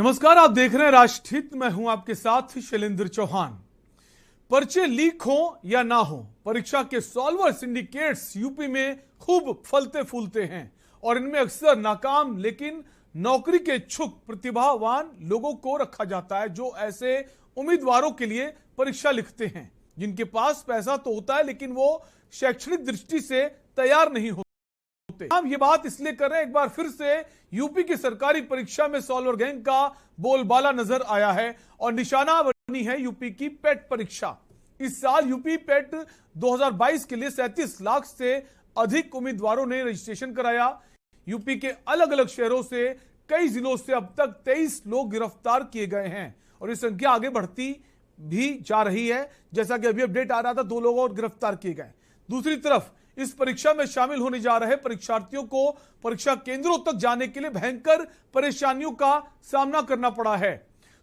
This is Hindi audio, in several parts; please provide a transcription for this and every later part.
नमस्कार, आप देख रहे हैं राष्ट्रहित। मैं हूं आपके साथ शैलेंद्र चौहान। पर्चे लीक हो या ना हो, परीक्षा के सॉल्वर सिंडिकेट्स यूपी में खूब फलते फूलते हैं और इनमें अक्सर नाकाम लेकिन नौकरी के इच्छुक प्रतिभावान लोगों को रखा जाता है, जो ऐसे उम्मीदवारों के लिए परीक्षा लिखते हैं जिनके पास पैसा तो होता है लेकिन वो शैक्षणिक दृष्टि से तैयार नहीं होते। हम ये बात इसलिए कर रहे हैं, एक बार फिर से यूपी की सरकारी परीक्षा में सॉल्वर गैंग का बोलबाला नजर आया है और निशाना बनी है यूपी की पेट परीक्षा। इस साल यूपी पेट 2022 के लिए 37 लाख से अधिक उम्मीदवारों ने रजिस्ट्रेशन कराया। यूपी के अलग अलग शहरों से कई जिलों से अब तक 23 लोग गिरफ्तार किए गए हैं और ये संख्या आगे बढ़ती भी जा रही है। जैसा कि अभी अपडेट आ रहा था, 2 लोग और गिरफ्तार किए गए। दूसरी तरफ इस परीक्षा में शामिल होने जा रहे परीक्षार्थियों को परीक्षा केंद्रों तक जाने के लिए भयंकर परेशानियों का सामना करना पड़ा है।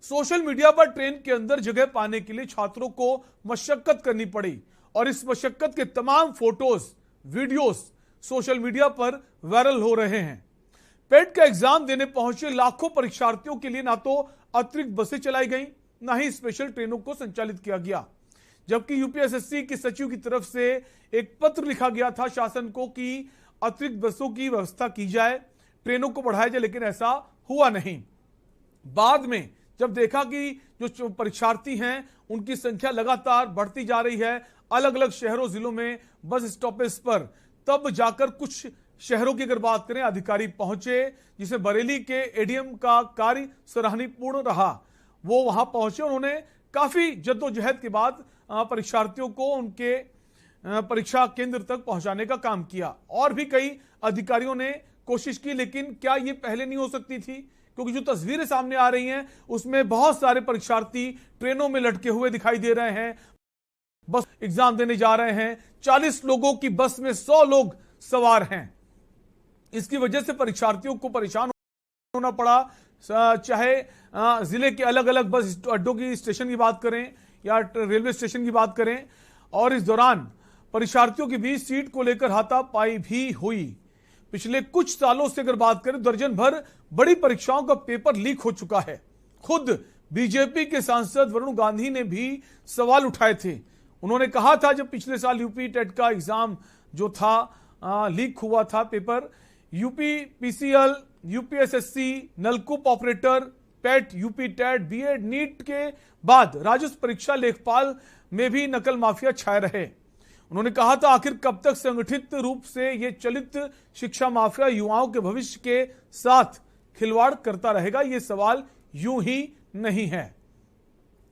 सोशल मीडिया पर ट्रेन के अंदर जगह पाने के लिए छात्रों को मशक्कत करनी पड़ी और इस मशक्कत के तमाम फोटोज वीडियोस सोशल मीडिया पर वायरल हो रहे हैं। पेट का एग्जाम देने पहुंचे लाखों परीक्षार्थियों के लिए ना तो अतिरिक्त बसें चलाई गई, ना ही स्पेशल ट्रेनों को संचालित किया गया, जबकि यूपीएसएससी के सचिव की तरफ से एक पत्र लिखा गया था शासन को कि अतिरिक्त बसों की व्यवस्था की जाए, ट्रेनों को बढ़ाया जाए, लेकिन ऐसा हुआ नहीं। बाद में जब देखा कि जो परीक्षार्थी हैं उनकी संख्या लगातार बढ़ती जा रही है अलग अलग शहरों जिलों में बस स्टॉपेज पर, तब जाकर कुछ शहरों की अगर बात करें अधिकारी पहुंचे, जिसे बरेली के एडीएम का कार्य सराहनीयपूर्ण रहा। वो वहां पहुंचे, उन्होंने काफी जद्दोजहद के बाद परीक्षार्थियों को उनके परीक्षा केंद्र तक पहुंचाने का काम किया। और भी कई अधिकारियों ने कोशिश की, लेकिन क्या ये पहले नहीं हो सकती थी? क्योंकि जो तस्वीरें सामने आ रही हैं उसमें बहुत सारे परीक्षार्थी ट्रेनों में लटके हुए दिखाई दे रहे हैं, बस एग्जाम देने जा रहे हैं। 40 लोगों की बस में 100 लोग सवार हैं। इसकी वजह से परीक्षार्थियों को परेशान होना पड़ा, चाहे जिले के अलग अलग बस अड्डों की स्टेशन की बात करें या रेलवे स्टेशन की बात करें। और इस दौरान परीक्षार्थियों के बीच सीट को लेकर हाथापाई भी हुई। पिछले कुछ सालों से अगर बात करें, दर्जन भर बड़ी परीक्षाओं का पेपर लीक हो चुका है। खुद बीजेपी के सांसद वरुण गांधी ने भी सवाल उठाए थे। उन्होंने कहा था जब पिछले साल यूपी टेट का एग्जाम जो था लीक हुआ था पेपर, यूपी पीसीएल, यूपीएसएससी, नलकूप ऑपरेटर, पेट, यूपी टेट, बीएड, नीट के बाद राजस्व परीक्षा लेखपाल में भी नकल माफिया छाए रहे। उन्होंने कहा था आखिर कब तक संगठित रूप से ये चलित शिक्षा माफिया युवाओं के भविष्य के साथ खिलवाड़ करता रहेगा? ये सवाल यूं ही नहीं है।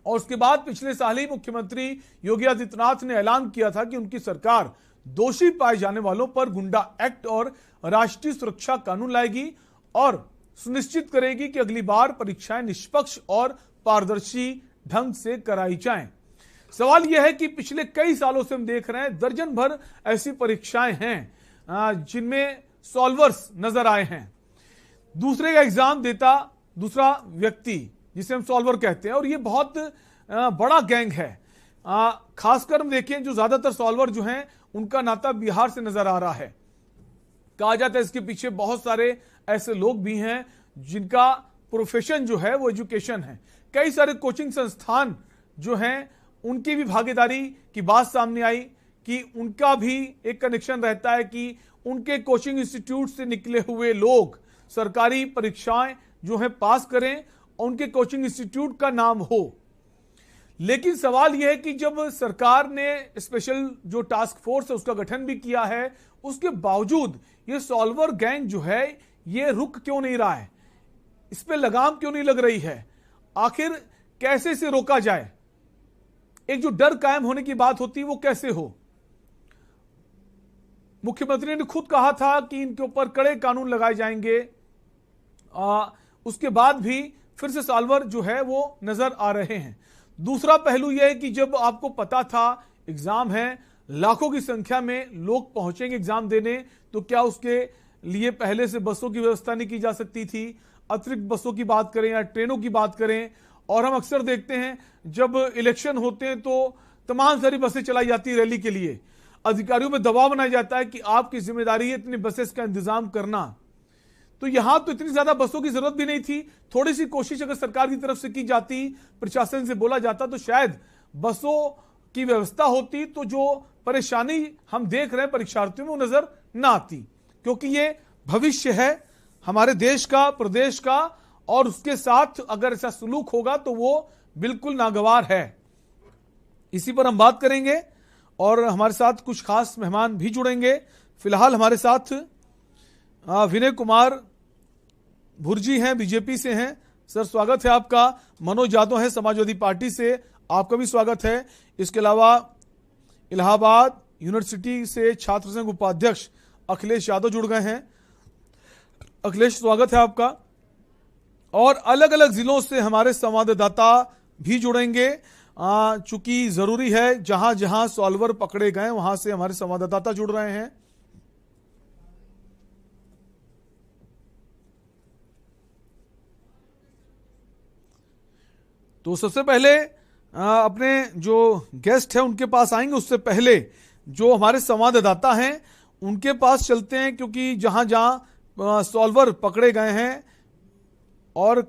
और उसके बाद पिछले साल ही मुख्यमंत्री योगी आदित्यनाथ ने ऐलान किया था कि उनकी सरकार दोषी पाए जाने वालों पर गुंडा एक्ट और राष्ट्रीय सुरक्षा कानून लाएगी और सुनिश्चित करेगी कि अगली बार परीक्षाएं निष्पक्ष और पारदर्शी ढंग से कराई जाएं। सवाल यह है कि पिछले कई सालों से हम देख रहे हैं दर्जन भर ऐसी परीक्षाएं हैं जिनमें सॉल्वर्स नजर आए हैं। दूसरे का एग्जाम देता दूसरा व्यक्ति, जिसे हम सॉल्वर कहते हैं, और ये बहुत बड़ा गैंग है। खासकर हम देखें जो ज्यादातर सॉल्वर जो हैं उनका नाता बिहार से नजर आ रहा है। कहा जाता है इसके पीछे बहुत सारे ऐसे लोग भी हैं जिनका प्रोफेशन जो है वो एजुकेशन है। कई सारे कोचिंग संस्थान जो हैं उनकी भी भागीदारी की बात सामने आई कि उनका भी एक कनेक्शन रहता है कि उनके कोचिंग इंस्टीट्यूट से निकले हुए लोग सरकारी परीक्षाएं जो है पास करें और उनके कोचिंग इंस्टीट्यूट का नाम हो। लेकिन सवाल यह है कि जब सरकार ने स्पेशल जो टास्क फोर्स है उसका गठन भी किया है, उसके बावजूद ये सॉल्वर गैंग जो है ये रुक क्यों नहीं रहा है? इस पे लगाम क्यों नहीं लग रही है? आखिर कैसे इसे रोका जाए? एक जो डर कायम होने की बात होती है वो कैसे हो? मुख्यमंत्री ने खुद कहा था कि इनके ऊपर कड़े कानून लगाए जाएंगे। उसके बाद भी फिर से सॉल्वर जो है वो नजर आ रहे हैं। दूसरा पहलू यह है कि जब आपको पता था एग्जाम है, लाखों की संख्या में लोग पहुंचेंगे एग्जाम देने, तो क्या उसके लिए पहले से बसों की व्यवस्था नहीं की जा सकती थी? अतिरिक्त बसों की बात करें या ट्रेनों की बात करें, और हम अक्सर देखते हैं जब इलेक्शन होते हैं तो तमाम सारी बसें चलाई जाती है रैली के लिए। अधिकारियों में दबाव बनाया जाता है कि आपकी जिम्मेदारी है इतनी बसेस का इंतजाम करना। तो यहां तो इतनी ज्यादा बसों की जरूरत भी नहीं थी। थोड़ी सी कोशिश अगर सरकार की तरफ से की जाती, प्रशासन से बोला जाता, तो शायद बसों की व्यवस्था होती, तो जो परेशानी हम देख रहे हैं परीक्षार्थियों में वो नजर ना आती। क्योंकि ये भविष्य है हमारे देश का, प्रदेश का, और उसके साथ अगर ऐसा सुलूक होगा तो वो बिल्कुल नागवार है। इसी पर हम बात करेंगे और हमारे साथ कुछ खास मेहमान भी जुड़ेंगे। फिलहाल हमारे साथ विनय कुमार भुर्जी हैं, बीजेपी से हैं। सर स्वागत है आपका। मनोज यादव है समाजवादी पार्टी से, आपका भी स्वागत है। इसके अलावा इलाहाबाद यूनिवर्सिटी से छात्र संघ उपाध्यक्ष अखिलेश यादव जुड़ गए हैं। अखिलेश स्वागत है आपका। और अलग अलग जिलों से हमारे संवाददाता भी जुड़ेंगे, चूंकि जरूरी है, जहां जहां सॉल्वर पकड़े गए वहां से हमारे संवाददाता जुड़ रहे हैं। तो सबसे पहले अपने जो गेस्ट हैं उनके पास आएंगे, उससे पहले जो हमारे संवाददाता हैं उनके पास चलते हैं, क्योंकि जहां जहां सॉल्वर पकड़े गए हैं और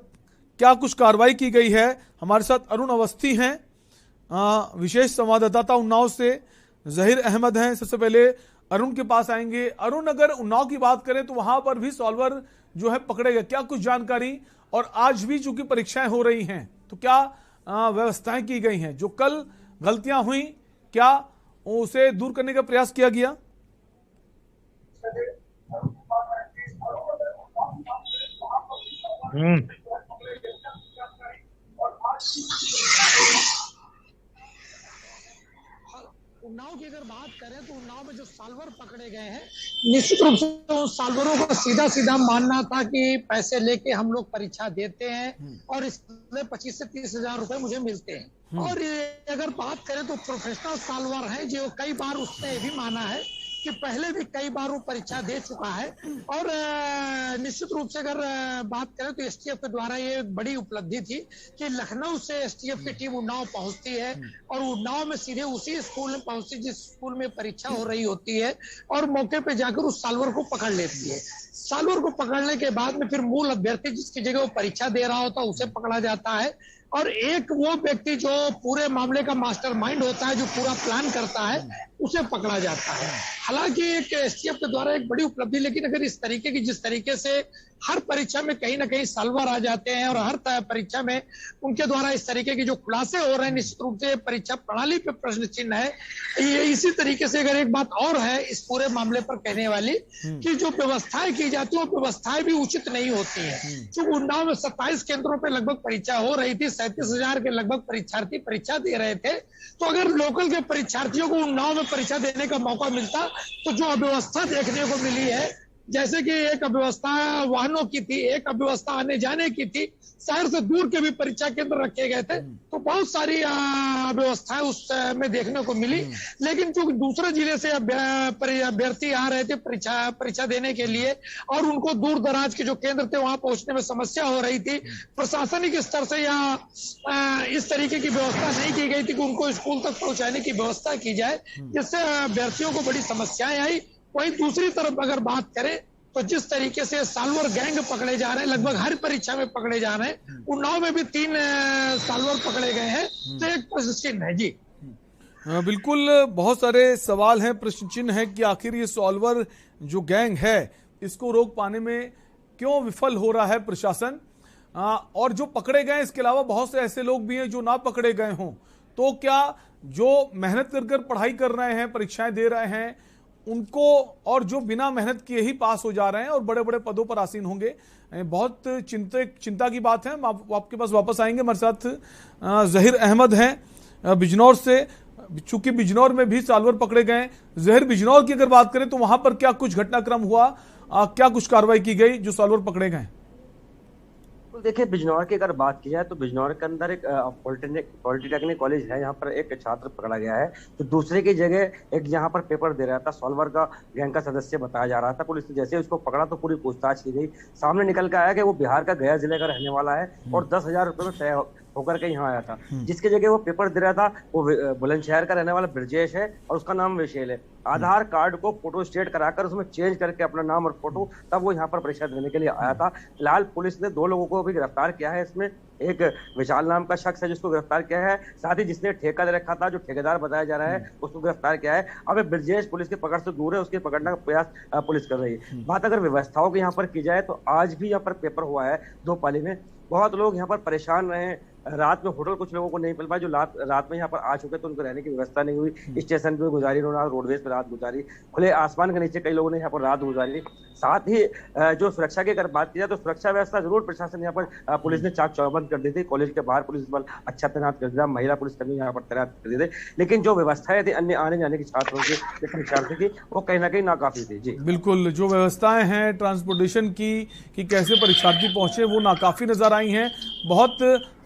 क्या कुछ कार्रवाई की गई है। हमारे साथ अरुण अवस्थी हैं, विशेष संवाददाता उन्नाव से। जहीर अहमद हैं। सबसे पहले अरुण के पास आएंगे। अरुण, अगर उन्नाव की बात करें तो वहां पर भी सॉल्वर जो है पकड़े गए, क्या कुछ जानकारी? और आज भी चूंकि परीक्षाएं हो रही हैं तो क्या व्यवस्थाएं की गई हैं? जो कल गलतियां हुई, क्या उसे दूर करने का प्रयास किया गया? उन्नाव की अगर बात करें तो उन्नाव में जो साल्वर पकड़े गए हैं, निश्चित रूप से उन साल्वरों का सीधा सीधा मानना था कि पैसे लेके हम लोग परीक्षा देते हैं और इसमें 25 से 30 हजार रुपए मुझे मिलते हैं। और अगर बात करें तो प्रोफेशनल साल्वर है जो कई बार उसने भी माना है कि पहले भी कई बार वो परीक्षा दे चुका है। और निश्चित रूप से अगर बात करें तो एसटीएफ के द्वारा ये बड़ी उपलब्धि थी कि लखनऊ से एसटीएफ की टीम उन्नाव पहुंचती है और उन्नाव में सीधे उसी स्कूल में पहुंचती जिस स्कूल में परीक्षा हो रही होती है और मौके पे जाकर उस साल्वर को पकड़ लेती है। साल्वर को पकड़ने के बाद में फिर मूल अभ्यर्थी जिसकी जगह वो परीक्षा दे रहा होता है उसे पकड़ा जाता है और एक वो व्यक्ति जो पूरे मामले का मास्टरमाइंड होता है, जो पूरा प्लान करता है, उसे पकड़ा जाता है। हालांकि एक एसटीएफ के द्वारा एक बड़ी उपलब्धि, लेकिन अगर इस तरीके की जिस तरीके से हर परीक्षा में कहीं ना कहीं साल्वर आ जाते हैं और हर परीक्षा में उनके द्वारा इस तरीके के जो खुलासे हो रहे हैं, निश्चित रूप से परीक्षा प्रणाली पे प्रश्न चिन्ह है। ये इसी तरीके से अगर एक बात और है इस पूरे मामले पर कहने वाली कि जो व्यवस्थाएं की जाती है वो व्यवस्थाएं भी उचित नहीं होती है। तो उन्नाव में 27 केंद्रों पर लगभग परीक्षा हो रही थी, 37,000 के लगभग परीक्षार्थी परीक्षा दे रहे थे। तो अगर लोकल के परीक्षार्थियों को उन्नाव में परीक्षा देने का मौका मिलता तो जो अव्यवस्था देखने को मिली है, जैसे कि एक अव्यवस्था वाहनों की थी, एक अव्यवस्था आने जाने की थी, शहर से दूर के भी परीक्षा केंद्र रखे गए थे, तो बहुत सारी व्यवस्थाएं उसमें देखने को मिली। लेकिन जो दूसरे जिले से अभ्यर्थी आ रहे थे परीक्षा देने के लिए और उनको दूर दराज के जो केंद्र थे वहां पहुंचने में समस्या हो रही थी, प्रशासनिक स्तर से या इस तरीके की व्यवस्था नहीं की गई थी कि उनको स्कूल तक पहुंचाने की व्यवस्था की जाए, जिससे अभ्यर्थियों को बड़ी समस्याएं आई। वहीं दूसरी तरफ अगर बात करें तो जिस तरीके से साल्वर गैंग पकड़े जा रहे हैं, लगभग हर परीक्षा में पकड़े जा रहे हैं, उन्नाव में भी 3 साल्वर पकड़े गए हैं, तो एक प्रश्न चिन्ह है। जी बिल्कुल, बहुत सारे सवाल हैं, प्रश्न चिन्ह है कि आखिर ये सॉल्वर जो गैंग है इसको रोक पाने में क्यों विफल हो रहा है प्रशासन। और जो पकड़े गए इसके अलावा बहुत से ऐसे लोग भी हैं जो ना पकड़े गए हों, तो क्या जो मेहनत कर पढ़ाई कर रहे हैं, परीक्षाएं दे रहे हैं, उनको, और जो बिना मेहनत किए ही पास हो जा रहे हैं और बड़े बड़े पदों पर आसीन होंगे, बहुत चिंता की बात है। आपके पास वापस आएंगे। हमारे साथ जहीर अहमद हैं बिजनौर से, चूंकि बिजनौर में भी साल्वर पकड़े गए। जहीर, बिजनौर की अगर बात करें तो वहां पर क्या कुछ घटनाक्रम हुआ, क्या कुछ कार्रवाई की गई जो साल्वर पकड़े गए? देखिए, बिजनौर की अगर बात की जाए तो बिजनौर के अंदर एक पॉलिटेक्निक कॉलेज है, यहाँ पर एक छात्र पकड़ा गया है तो दूसरे की जगह एक यहाँ पर पेपर दे रहा था, सॉल्वर का गैंग का सदस्य बताया जा रहा था। पुलिस ने जैसे उसको पकड़ा तो पूरी पूछताछ की गई, सामने निकल कर आया कि वो बिहार का गया जिले का रहने वाला है और 10,000 रुपए में तय होकर के यहाँ आया था। जिसकी जगह वो पेपर दे रहा था वो बुलंदशहर का रहने वाला ब्रजेश है और उसका नाम विशेल है। आधार कार्ड को फोटो स्टेट कराकर उसमें चेंज करके अपना नाम और फोटो तब वो यहाँ पर परीक्षा देने के लिए आया था। फिलहाल पुलिस ने 2 लोगों को भी गिरफ्तार किया है। इसमें एक विशाल नाम का शख्स है जिसको गिरफ्तार किया है, साथ ही जिसने ठेका दे रखा था, जो ठेकेदार बताया जा रहा है, उसको गिरफ्तार किया है। अब ब्रजेश पुलिस की पकड़ से दूर है, उसके पकड़ने का प्रयास पुलिस कर रही है। बात अगर व्यवस्थाओं की यहाँ पर की जाए तो आज भी यहाँ पर पेपर हुआ है 2 पाली में। बहुत लोग यहाँ पर परेशान रहे। रात में होटल कुछ लोगों को नहीं मिल पाया, जो रात में यहाँ पर आ चुके तो उनको रहने की व्यवस्था नहीं हुई। स्टेशन पे गुजारी उन्होंने, रोडवेज पे रात गुजारी, खुले आसमान के नीचे कई लोगों ने यहाँ पर रात गुजारी। साथ ही जो सुरक्षा की अगर बात की जाए तो सुरक्षा व्यवस्था जरूर प्रशासन यहाँ पर पुलिस ने चाक चौबंद कर दी थी। कॉलेज के बाहर पुलिस बल अच्छा तैनात कर दिया, महिला पुलिसकर्मी यहाँ पर तैनात कर दिए थे। लेकिन जो व्यवस्थाएं थी अन्य आने जाने की छात्रों की, परीक्षार्थी की, वो कहीं ना कहीं नाकाफी थी। जी बिल्कुल, जो व्यवस्थाएं हैं ट्रांसपोर्टेशन की कि कैसे परीक्षार्थी पहुंचे वो नाकाफी नजर आई हैं, बहुत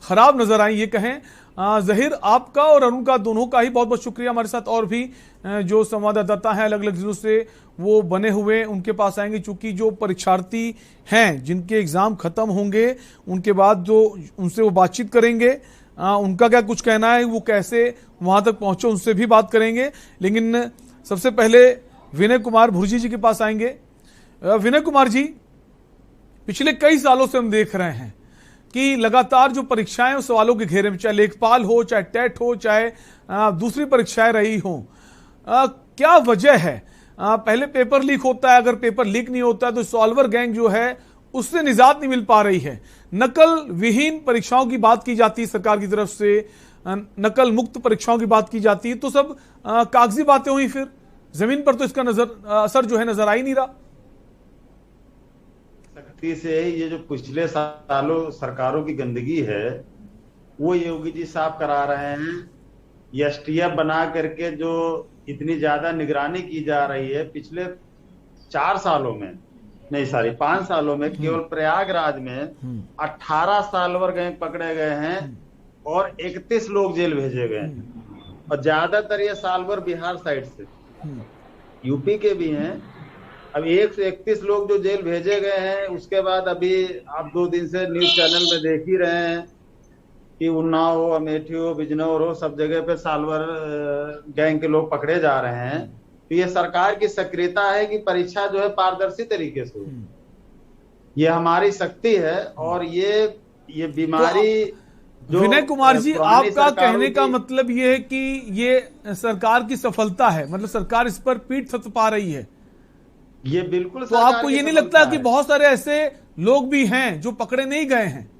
खराब नजर आई ये कहें। जहीर, आपका और अरुण का दोनों का ही बहुत बहुत शुक्रिया। हमारे साथ और भी जो संवाददाता हैं अलग अलग जिलों से वो बने हुए उनके पास आएंगे, चूंकि जो परीक्षार्थी हैं जिनके एग्जाम खत्म होंगे उनके बाद जो उनसे वो बातचीत करेंगे, उनका क्या कुछ कहना है, वो कैसे वहां तक पहुंचे, उनसे भी बात करेंगे। लेकिन सबसे पहले विनय कुमार भुर्जी जी के पास आएंगे। विनय कुमार जी, पिछले कई सालों से हम देख रहे हैं कि लगातार जो परीक्षाएं उस सवालों के घेरे में, चाहे लेखपाल हो, चाहे टेट हो, चाहे दूसरी परीक्षाएं रही हो, क्या वजह है? पहले पेपर लीक होता है, अगर पेपर लीक नहीं होता है तो सॉल्वर गैंग जो है उससे निजात नहीं मिल पा रही है। नकल विहीन परीक्षाओं की बात की जाती है सरकार की तरफ से, नकल मुक्त परीक्षाओं की बात की जाती है, तो सब कागजी बातें हुई, फिर जमीन पर तो इसका असर जो है नजर आ ही नहीं रहा। सख्ती से ये जो पिछले सालों सरकारों की गंदगी है वो योगी जी साफ करा रहे हैं। एसटीएफ बना करके जो इतनी ज्यादा निगरानी की जा रही है, पिछले 4 सालों में नहीं सॉरी 5 सालों में केवल प्रयागराज में 18 साल्वर गैंग पकड़े गए हैं और 31 लोग जेल भेजे गए हैं। और ज्यादातर ये साल्वर बिहार साइड से, यूपी के भी हैं। अब 131 लोग जो जेल भेजे गए हैं, उसके बाद अभी आप 2 दिन से न्यूज चैनल में देख ही रहे हैं कि उन्नाव हो, अमेठी हो, बिजनौर हो, सब जगह पे साल्वर गैंग के लोग पकड़े जा रहे हैं। तो ये सरकार की सक्रियता है कि परीक्षा जो है पारदर्शी तरीके से हो। ये हमारी शक्ति है और ये बीमारी तो विनय कुमार जी, आपका कहने का मतलब ये है कि ये सरकार की सफलता है, मतलब सरकार इस पर पीठ थपथपा रही है। ये बिल्कुल। तो आपको ये नहीं लगता कि बहुत सारे ऐसे लोग भी हैं जो पकड़े नहीं गए हैं?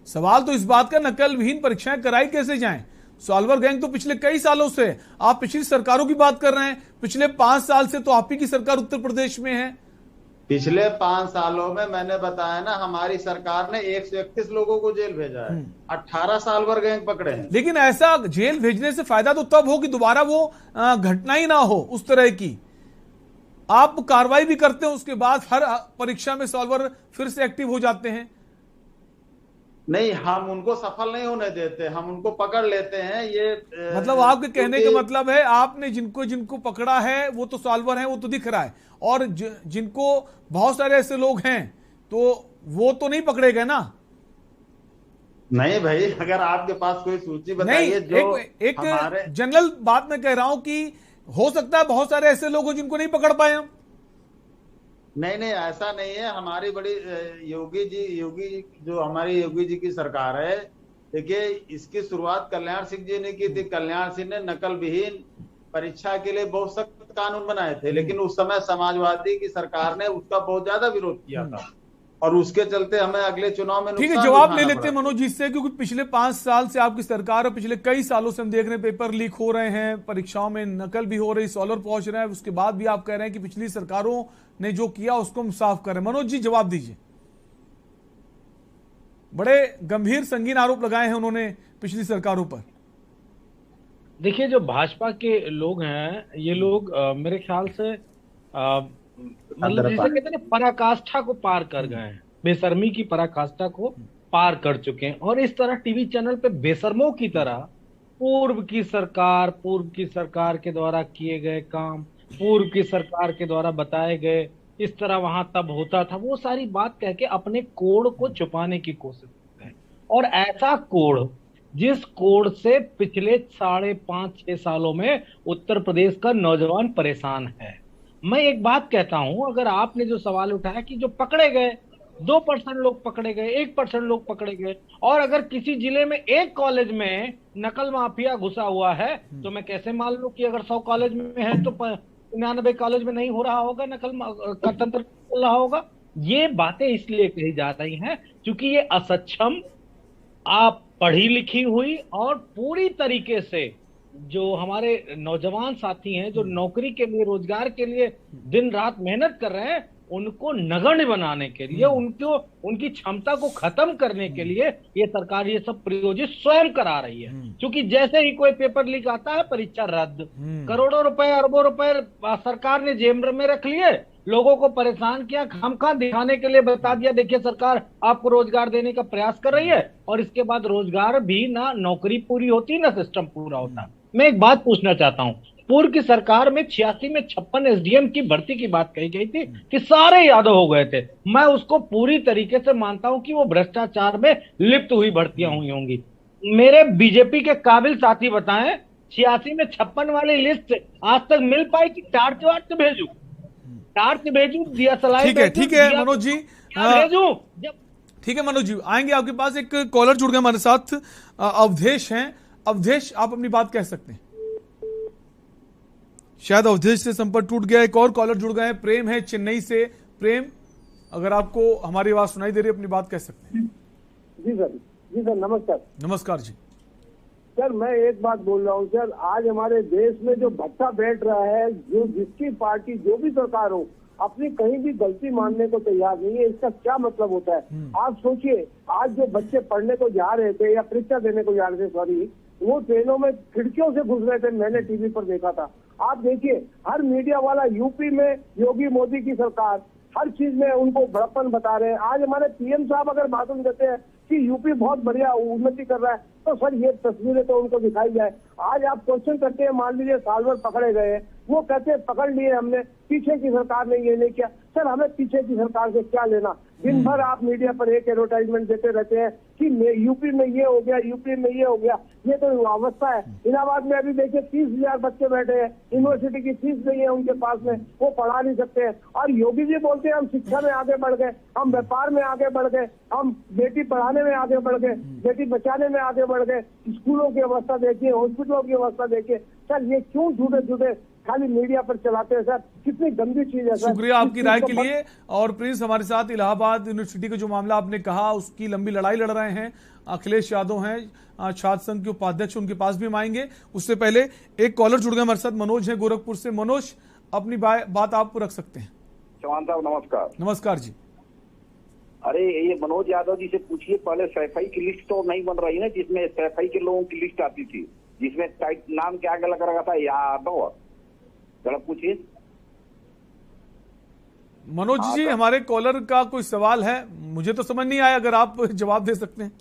सवाल तो इस बात का, नकल विहीन परीक्षाएं कराई कैसे जाएं? सॉल्वर गैंग तो पिछले कई सालों से, आप पिछली सरकारों की बात कर रहे हैं, पिछले 5 साल से तो आप ही की सरकार उत्तर प्रदेश में है। पिछले 5 सालों में मैंने बताया ना, हमारी सरकार ने 131 लोगों को जेल भेजा है, 18 साल्वर गैंग पकड़े हैं। लेकिन ऐसा जेल भेजने से फायदा तो तब हो कि दोबारा वो घटना ही ना हो उस तरह की। आप कार्रवाई भी करते हैं, उसके बाद हर परीक्षा में सॉल्वर फिर से एक्टिव हो जाते हैं। नहीं, हम उनको सफल नहीं होने देते, हम उनको पकड़ लेते हैं। ये मतलब आपके कहने का मतलब है आपने जिनको पकड़ा है वो तो सॉल्वर है, वो तो दिख रहा है, और जिनको बहुत सारे ऐसे लोग हैं तो वो तो नहीं पकड़े गए ना? नहीं भाई, अगर आपके पास कोई सूची बताइए जो एक जनरल बात मैं कह रहा हूं कि हो सकता है बहुत सारे ऐसे लोग हो जिनको नहीं पकड़ पाए हम। नहीं, ऐसा नहीं है। हमारी बड़ी योगी जो हमारी योगी जी की सरकार है, देखिए इसकी शुरुआत कल्याण सिंह जी ने की थी। कल्याण सिंह ने नकल विहीन परीक्षा के लिए बहुत सख्त कानून बनाए थे, लेकिन उस समय समाजवादी की सरकार ने उसका बहुत ज्यादा विरोध किया था और उसके चलते हमें अगले चुनाव में ठीक है, जवाब ले लेते हैं मनोज जी से, क्योंकि पिछले 5 साल से आपकी सरकार और पिछले कई सालों से हम देख रहे हैं पेपर लीक हो रहे हैं, परीक्षाओं में नकल भी हो रही, सॉल्वर पहुंच रहे हैं, उसके बाद भी आप कह रहे हैं कि पिछली सरकारों ने जो किया उसको हम साफ करें। मनोज जी जवाब दीजिए। बड़े गंभीर संगीन आरोप लगाए हैं उन्होंने पिछली सरकारों पर। देखिए, जो भाजपा के लोग हैं, ये लोग मेरे ख्याल से मतलब जिसे कहते हैं पराकाष्ठा को पार कर गए हैं, बेशर्मी की पराकाष्ठा को पार कर चुके हैं। और इस तरह टीवी चैनल पे बेशर्मों की तरह पूर्व की सरकार के द्वारा किए गए काम, पूर्व की सरकार के द्वारा बताए गए, इस तरह वहां तब होता था, वो सारी बात कह के अपने कोड़ को छुपाने की कोशिश करते हैं। और ऐसा कोड़ जिस कोड से पिछले 5.5-6 सालों में उत्तर प्रदेश का नौजवान परेशान है। मैं एक बात कहता हूं, अगर आपने जो सवाल उठाया कि जो पकड़े गए 2% लोग पकड़े गए, 1% लोग पकड़े गए, और अगर किसी जिले में एक कॉलेज में नकल माफिया घुसा हुआ है तो मैं कैसे मान लूं कि अगर 100 कॉलेज में है तो 99 कॉलेज में नहीं हो रहा होगा, नकल का तंत्र चल रहा होगा। ये बातें इसलिए कही जा रही हैं क्योंकि ये असक्षम, आप पढ़ी लिखी हुई और पूरी तरीके से जो हमारे नौजवान साथी हैं, जो नौकरी के लिए, रोजगार के लिए दिन रात मेहनत कर रहे हैं, उनको नगण्य बनाने के लिए, उनकी क्षमता को खत्म करने के लिए ये सरकार ये सब प्रयोजित स्वयं करा रही है। क्योंकि जैसे ही कोई पेपर लीक आता है, परीक्षा रद्द, करोड़ों रुपए, अरबों रुपए सरकार ने जेब में रख लिए, लोगों को परेशान किया, खामखा दिखाने के लिए बता दिया देखिए सरकार आपको रोजगार देने का प्रयास कर रही है, और इसके बाद रोजगार भी ना नौकरी पूरी होती ना सिस्टम पूरा होता। मैं एक बात पूछना चाहता हूं, पूर्व की सरकार में 86 में 56 एसडीएम की भर्ती की बात कही गई थी कि सारे यादव हो गए थे। मैं उसको पूरी तरीके से मानता हूं कि वो भ्रष्टाचार में लिप्त हुई भर्तियां हुई होंगी। मेरे बीजेपी के काबिल साथी बताएं, 86 में 56 वाली लिस्ट आज तक मिल पाई कि टार्च वार्च भेजू, दिया सलाई ठीक है मनोज जी, भेजू। ठीक है मनोज जी, आएंगे आपके पास। एक कॉलर जुड़ गए हमारे साथ, अवधेश हैं। अवधेश, आप अपनी बात कह सकते हैं। शायद अवधेश से संपर्क टूट गया। एक और कॉलर जुड़ गए हैं, प्रेम है चेन्नई से। प्रेम, अगर आपको हमारी आवाज सुनाई दे रही है, अपनी बात कह सकते हैं। जी सर, नमस्कार। नमस्कार जी। सर, मैं एक बात बोल रहा हूँ सर, आज हमारे देश में जो भत्ता बैठ रहा है, जो जिसकी पार्टी जो भी सरकार हो, अपनी कहीं भी गलती मानने को तैयार नहीं है। इसका क्या मतलब होता है? आप सोचिए, आज जो बच्चे पढ़ने को जा रहे थे या परीक्षा देने को जा रहे थे, सॉरी, वो ट्रेनों में खिड़कियों से घुस रहे थे। मैंने टीवी पर देखा था। आप देखिए, हर मीडिया वाला यूपी में योगी मोदी की सरकार, हर चीज में उनको बड़प्पन बता रहे हैं। आज हमारे पीएम साहब अगर भाषण देते हैं कि यूपी बहुत बढ़िया उन्नति कर रहा है, तो सर ये तस्वीरें तो उनको दिखाई जाए। आज आप क्वेश्चन करते हैं, मान लीजिए साल भर पकड़े गए हैं, वो कहते हैं पकड़ लिए हमने, पीछे की सरकार ने ये नहीं किया। सर, हमें पीछे की सरकार से क्या लेना? दिन भर आप मीडिया पर एक एडवर्टाइजमेंट देते रहते हैं कि यूपी में ये हो गया, यूपी में ये हो गया। ये तो अवस्था है। इलाहाबाद में अभी देखिए 30,000 बच्चे बैठे हैं, यूनिवर्सिटी की फीस नहीं है उनके पास में, वो पढ़ा नहीं सकते हैं। और योगी जी बोलते हैं हम शिक्षा में आगे बढ़ गए, हम व्यापार में आगे बढ़ गए, हम बेटी पढ़ाने में आगे बढ़ गए, बेटी बचाने में आगे बढ़ गए। स्कूलों की अवस्था देखिए, हॉस्पिटलों की अवस्था देखिए। सर, ये क्यों झूठे खाली मीडिया पर चलाते हैं? सर, कितनी गंदी चीज है सर। शुक्रिया आपकी राय के लिए। और प्रिंस हमारे साथ इलाहाबाद यूनिवर्सिटी का जो मामला आपने कहा, उसकी लंबी लड़ाई लड़ रहे हैं अखिलेश यादव हैं, छात्र संघ के उपाध्यक्ष, उनके पास भी हम आएंगे। उससे पहले एक कॉलर जुड़ गए हमारे साथ, मनोज है गोरखपुर से। मनोज, अपनी बात आप रख सकते हैं। चौहान साहब नमस्कार। नमस्कार जी। अरे ये मनोज यादव जी से पूछिए, पहले सैफई की लिस्ट तो नहीं बन रही ना, जिसमें सैफई के लोगों की लिस्ट आती थी, जिसमें नाम क्या लग रहा था, यादव। जरा पूछिए मनोज जी। हमारे कॉलर का कोई सवाल है, मुझे तो समझ नहीं आया, अगर आप जवाब दे सकते हैं।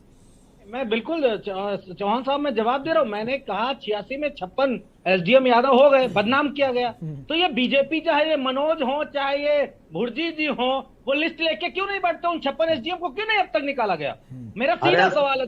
मैं बिल्कुल चौहान साहब, मैं जवाब दे रहा हूं। मैंने कहा 86 में 56 एसडीएम यादव हो गए, बदनाम किया गया। तो ये बीजेपी, चाहे ये मनोज हो, चाहे ये भुर्जी जी हो, वो लिस्ट लेके क्यों नहीं बैठते? उन 56 एसडीएम को क्यों नहीं अब तक निकाला गया? मेरा सीधा सवाल है,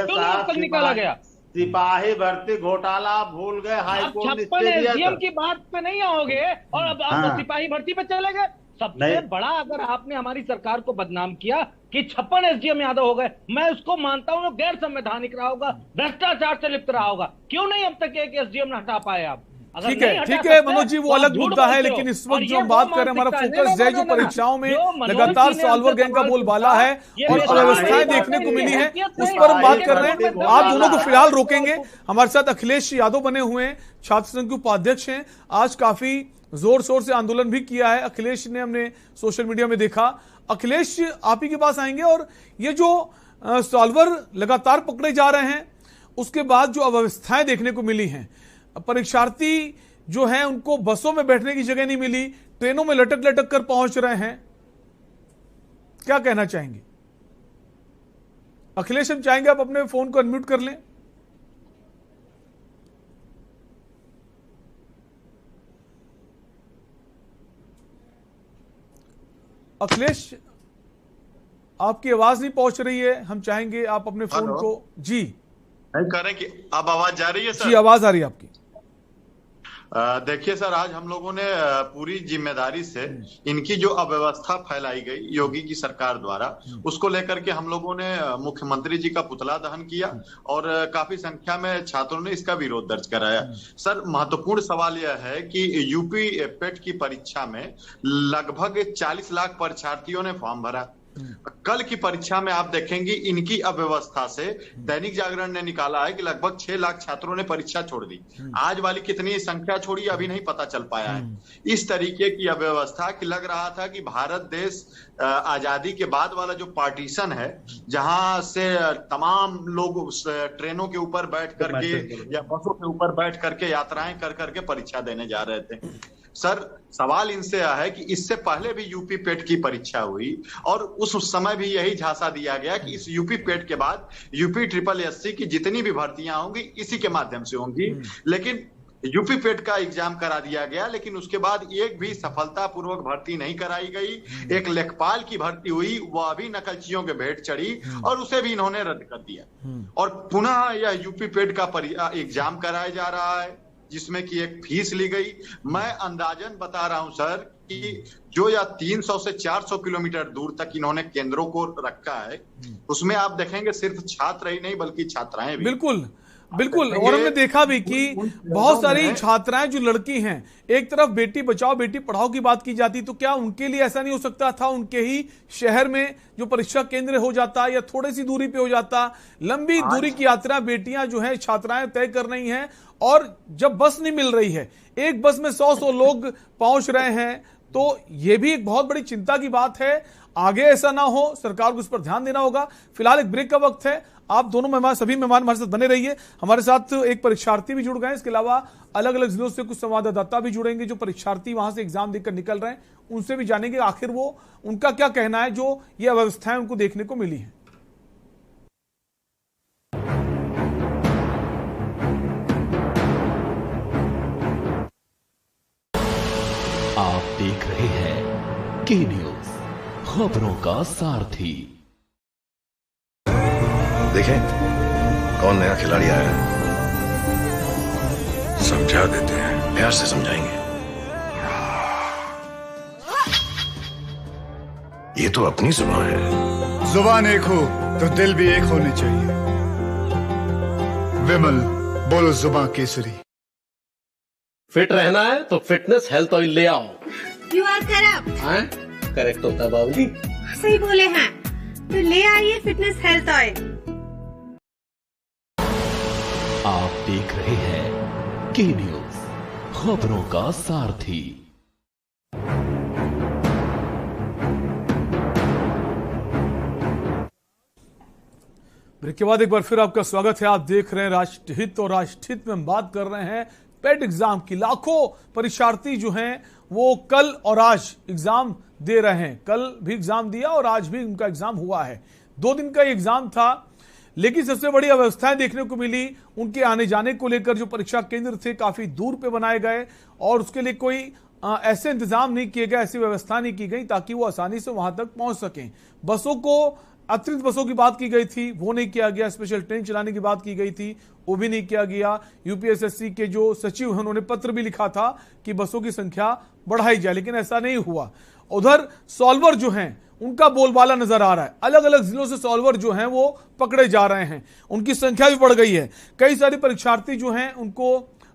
क्यों नहीं अब तक निकाला गया? सिपाही भर्ती घोटाला भूल गए, हाईकोर्ट 56 एसडीएम की बात पे नहीं आओगे और अब सिपाही भर्ती पे चले गए। सबसे बड़ा, अगर आपने हमारी सरकार को बदनाम किया कि 56 एसडीएम यादव हो गए, मैं उसको मानता हूं गैर संवैधानिक रहा होगा, भ्रष्टाचार से लिप्त रहा होगा। क्यों नहीं अब तक एक एसडीएम हटा पाए आप? ठीक है मनोज जी, वो अलग मुद्दा है, लेकिन इस वक्त जो हम बात कर रहे हैं, हमारा फोकस है जो परीक्षाओं में लगातार सॉल्वर गैंग का बोलबाला है और अव्यवस्थाएं देखने को मिली है, उस पर हम बात कर रहे हैं। आप दोनों को फिलहाल रोकेंगे। हमारे साथ अखिलेश यादव बने हुए हैं, छात्र संघ के उपाध्यक्ष हैं। आज काफी जोर शोर से आंदोलन भी किया है अखिलेश ने, हमने सोशल मीडिया में देखा। अखिलेश, आप ही के पास आएंगे। और ये जो सॉल्वर लगातार पकड़े जा रहे हैं, उसके बाद जो अव्यवस्थाएं देखने को मिली हैं, परीक्षार्थी जो हैं उनको बसों में बैठने की जगह नहीं मिली, ट्रेनों में लटक लटक कर पहुंच रहे हैं, क्या कहना चाहेंगे? अखिलेश, हम चाहेंगे आप अपने फोन को अनम्यूट कर लें। अखिलेश, आपकी आवाज नहीं पहुंच रही है, हम चाहेंगे आप अपने फोन को। जी करें कि अब आवाज जा रही है जी, सर? आवाज आ रही है आपकी। देखिए सर, आज हम लोगों ने पूरी जिम्मेदारी से इनकी जो अव्यवस्था फैलाई गई योगी की सरकार द्वारा, उसको लेकर के हम लोगों ने मुख्यमंत्री जी का पुतला दहन किया और काफी संख्या में छात्रों ने इसका विरोध दर्ज कराया। सर, महत्वपूर्ण सवाल यह है कि यूपी पेट की परीक्षा में लगभग 40 लाख परीक्षार्थियों ने फॉर्म भरा। कल की परीक्षा में आप देखेंगे इनकी अव्यवस्था से दैनिक जागरण ने निकाला है कि लगभग 6 लाख छात्रों ने परीक्षा छोड़ दी। आज वाली कितनी संख्या छोड़ी अभी नहीं पता चल पाया है। इस तरीके की अव्यवस्था कि लग रहा था कि भारत देश आजादी के बाद वाला जो पार्टीशन है, जहां से तमाम लोग ट्रेनों के ऊपर बैठ करके या बसों के ऊपर बैठ करके यात्राएं कर करके परीक्षा देने जा रहे थे। सर, सवाल इनसे है कि इससे पहले भी यूपी पेट की परीक्षा हुई और उस समय भी यही झांसा दिया गया कि इस यूपी पेट के बाद यूपी SSS की जितनी भी भर्तियां होंगी इसी के माध्यम से होंगी। लेकिन यूपी पेट का एग्जाम करा दिया गया, लेकिन उसके बाद एक भी सफलतापूर्वक भर्ती नहीं कराई गई। एक लेखपाल की भर्ती हुई, वह भी नकलचियों के भेंट चढ़ी और उसे भी इन्होंने रद्द कर दिया और पुनः यह यूपी पेट का एग्जाम कराया जा रहा है, जिसमें कि एक फीस ली गई। मैं अंदाजन बता रहा हूं सर कि जो या 300 से 400 किलोमीटर दूर तक इन्होंने केंद्रों को रखा है, उसमें आप देखेंगे सिर्फ छात्र ही नहीं बल्कि छात्राएं भी। बिल्कुल बिल्कुल। और हमने देखा भी कि बहुत सारी छात्राएं जो लड़की हैं, एक तरफ बेटी बचाओ बेटी पढ़ाओ की बात की जाती, तो क्या उनके लिए ऐसा नहीं हो सकता था उनके ही शहर में जो परीक्षा केंद्र हो जाता या थोड़ी सी दूरी पे हो जाता? लंबी दूरी की यात्रा बेटियां जो है छात्राएं तय कर रही हैं और जब बस नहीं मिल रही है, एक बस में 100 लोग पहुंच रहे हैं, तो यह भी एक बहुत बड़ी चिंता की बात है। आगे ऐसा ना हो, सरकार को इस पर ध्यान देना होगा। फिलहाल एक ब्रेक का वक्त है। आप दोनों मेहमान, सभी मेहमान हमारे साथ बने रहिए। हमारे साथ एक परीक्षार्थी भी जुड़ गए, इसके अलावा अलग अलग जिलों से कुछ संवाददाता भी जुड़ेंगे जो परीक्षार्थी वहां से एग्जाम देकर निकल रहे हैं, उनसे भी जानेंगे आखिर वो उनका क्या कहना है जो ये अव्यवस्थाएं उनको देखने को मिली है। आप देख रहे हैं के न्यूज, खबरों का सारथी। देखें कौन नया खिलाड़ी आया है, समझा देते हैं, प्यार से समझाएंगे। ये तो अपनी जुबान है। जुबान एक हो तो दिल भी एक होने चाहिए। विमल, बोलो जुबान केसरी। फिट रहना है तो फिटनेस हेल्थ ऑयल ले आओ। You are correct. करेक्ट होता है बाबूजी। सही बोले हैं, तो ले आइए फिटनेस हेल्थ ऑयल। आप देख रहे हैं के न्यूज, खबरों का सारथी। ब्रेक के बाद एक बार फिर आपका स्वागत है। आप देख रहे हैं राष्ट्रहित, और राष्ट्रहित में हम बात कर रहे हैं पेट एग्जाम की। लाखों परीक्षार्थी जो हैं वो कल और आज एग्जाम दे रहे हैं। कल भी एग्जाम दिया और आज भी उनका एग्जाम हुआ है। 2 दिन का एग्जाम था, लेकिन सबसे बड़ी अव्यवस्थाएं देखने को मिली उनके आने जाने को लेकर। जो परीक्षा केंद्र थे काफी दूर पे बनाए गए और उसके लिए कोई ऐसे इंतजाम नहीं किए गए, ऐसी व्यवस्था नहीं की गई ताकि वो आसानी से वहां तक पहुंच सकें। बसों को, अतिरिक्त बसों की बात की गई थी, वो नहीं किया गया। स्पेशल ट्रेन चलाने की बात की गई थी, वो भी नहीं किया गया। यूपीएसएससी के जो सचिव हैं उन्होंने पत्र भी लिखा था कि बसों की संख्या बढ़ाई जाए, लेकिन ऐसा नहीं हुआ। उधर सॉल्वर जो हैं उनका बोलबाला नजर आ रहा है। अलग अलग जिलों से सॉल्वर जो हैं वो पकड़े जा रहे हैं, उनकी संख्या भी बढ़ गई है। कई सारे परीक्षार्थी जो हैं उनको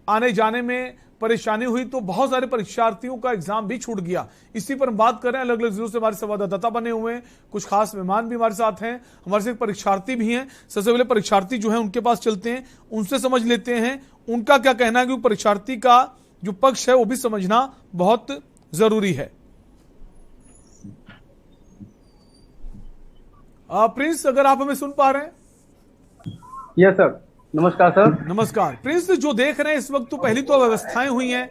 आने जाने में परेशानी हुई, तो बहुत सारे परीक्षार्थियों का एग्जाम भी छूट गया। इसी पर हम बात कर रहे हैं। अलग अलग जिलों से हमारे संवाददाता बने हुए हैं, कुछ खास मेहमान भी हमारे साथ हैं, हमारे साथ परीक्षार्थी भी हैं। सबसे पहले परीक्षार्थी जो है उनके पास चलते हैं, उनसे समझ लेते हैं उनका क्या कहना है, क्योंकि परीक्षार्थी का जो पक्ष है वो भी समझना बहुत जरूरी है। प्रिंस, अगर आप हमें सुन पा रहे हैं। यस सर, नमस्कार सर। नमस्कार प्रिंस, जो देख रहे हैं इस वक्त, तो पहली तो व्यवस्थाएं हुई हैं,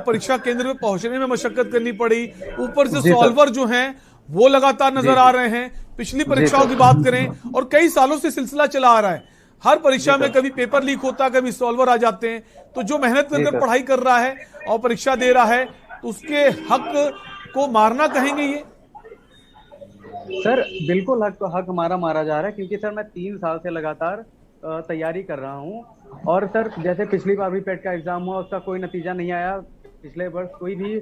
परीक्षा केंद्र में पहुंचने में मशक्कत करनी पड़ी, ऊपर से सॉल्वर जो हैं वो लगातार नजर आ रहे हैं। पिछली परीक्षाओं की बात करें और कई सालों से सिलसिला चला आ रहा है, हर परीक्षा में कभी पेपर लीक होता, कभी सॉल्वर आ जाते हैं। तो जो मेहनत करके पढ़ाई कर रहा है और परीक्षा दे रहा है, तो उसके हक को मारना कहेंगे ये? सर बिल्कुल हक हमारा मारा जा रहा है, क्योंकि सर मैं 3 साल से लगातार तैयारी कर रहा हूँ। और सर जैसे पिछली बार भी पेट का एग्जाम हुआ, उसका कोई नतीजा नहीं आया। पिछले वर्ष कोई भी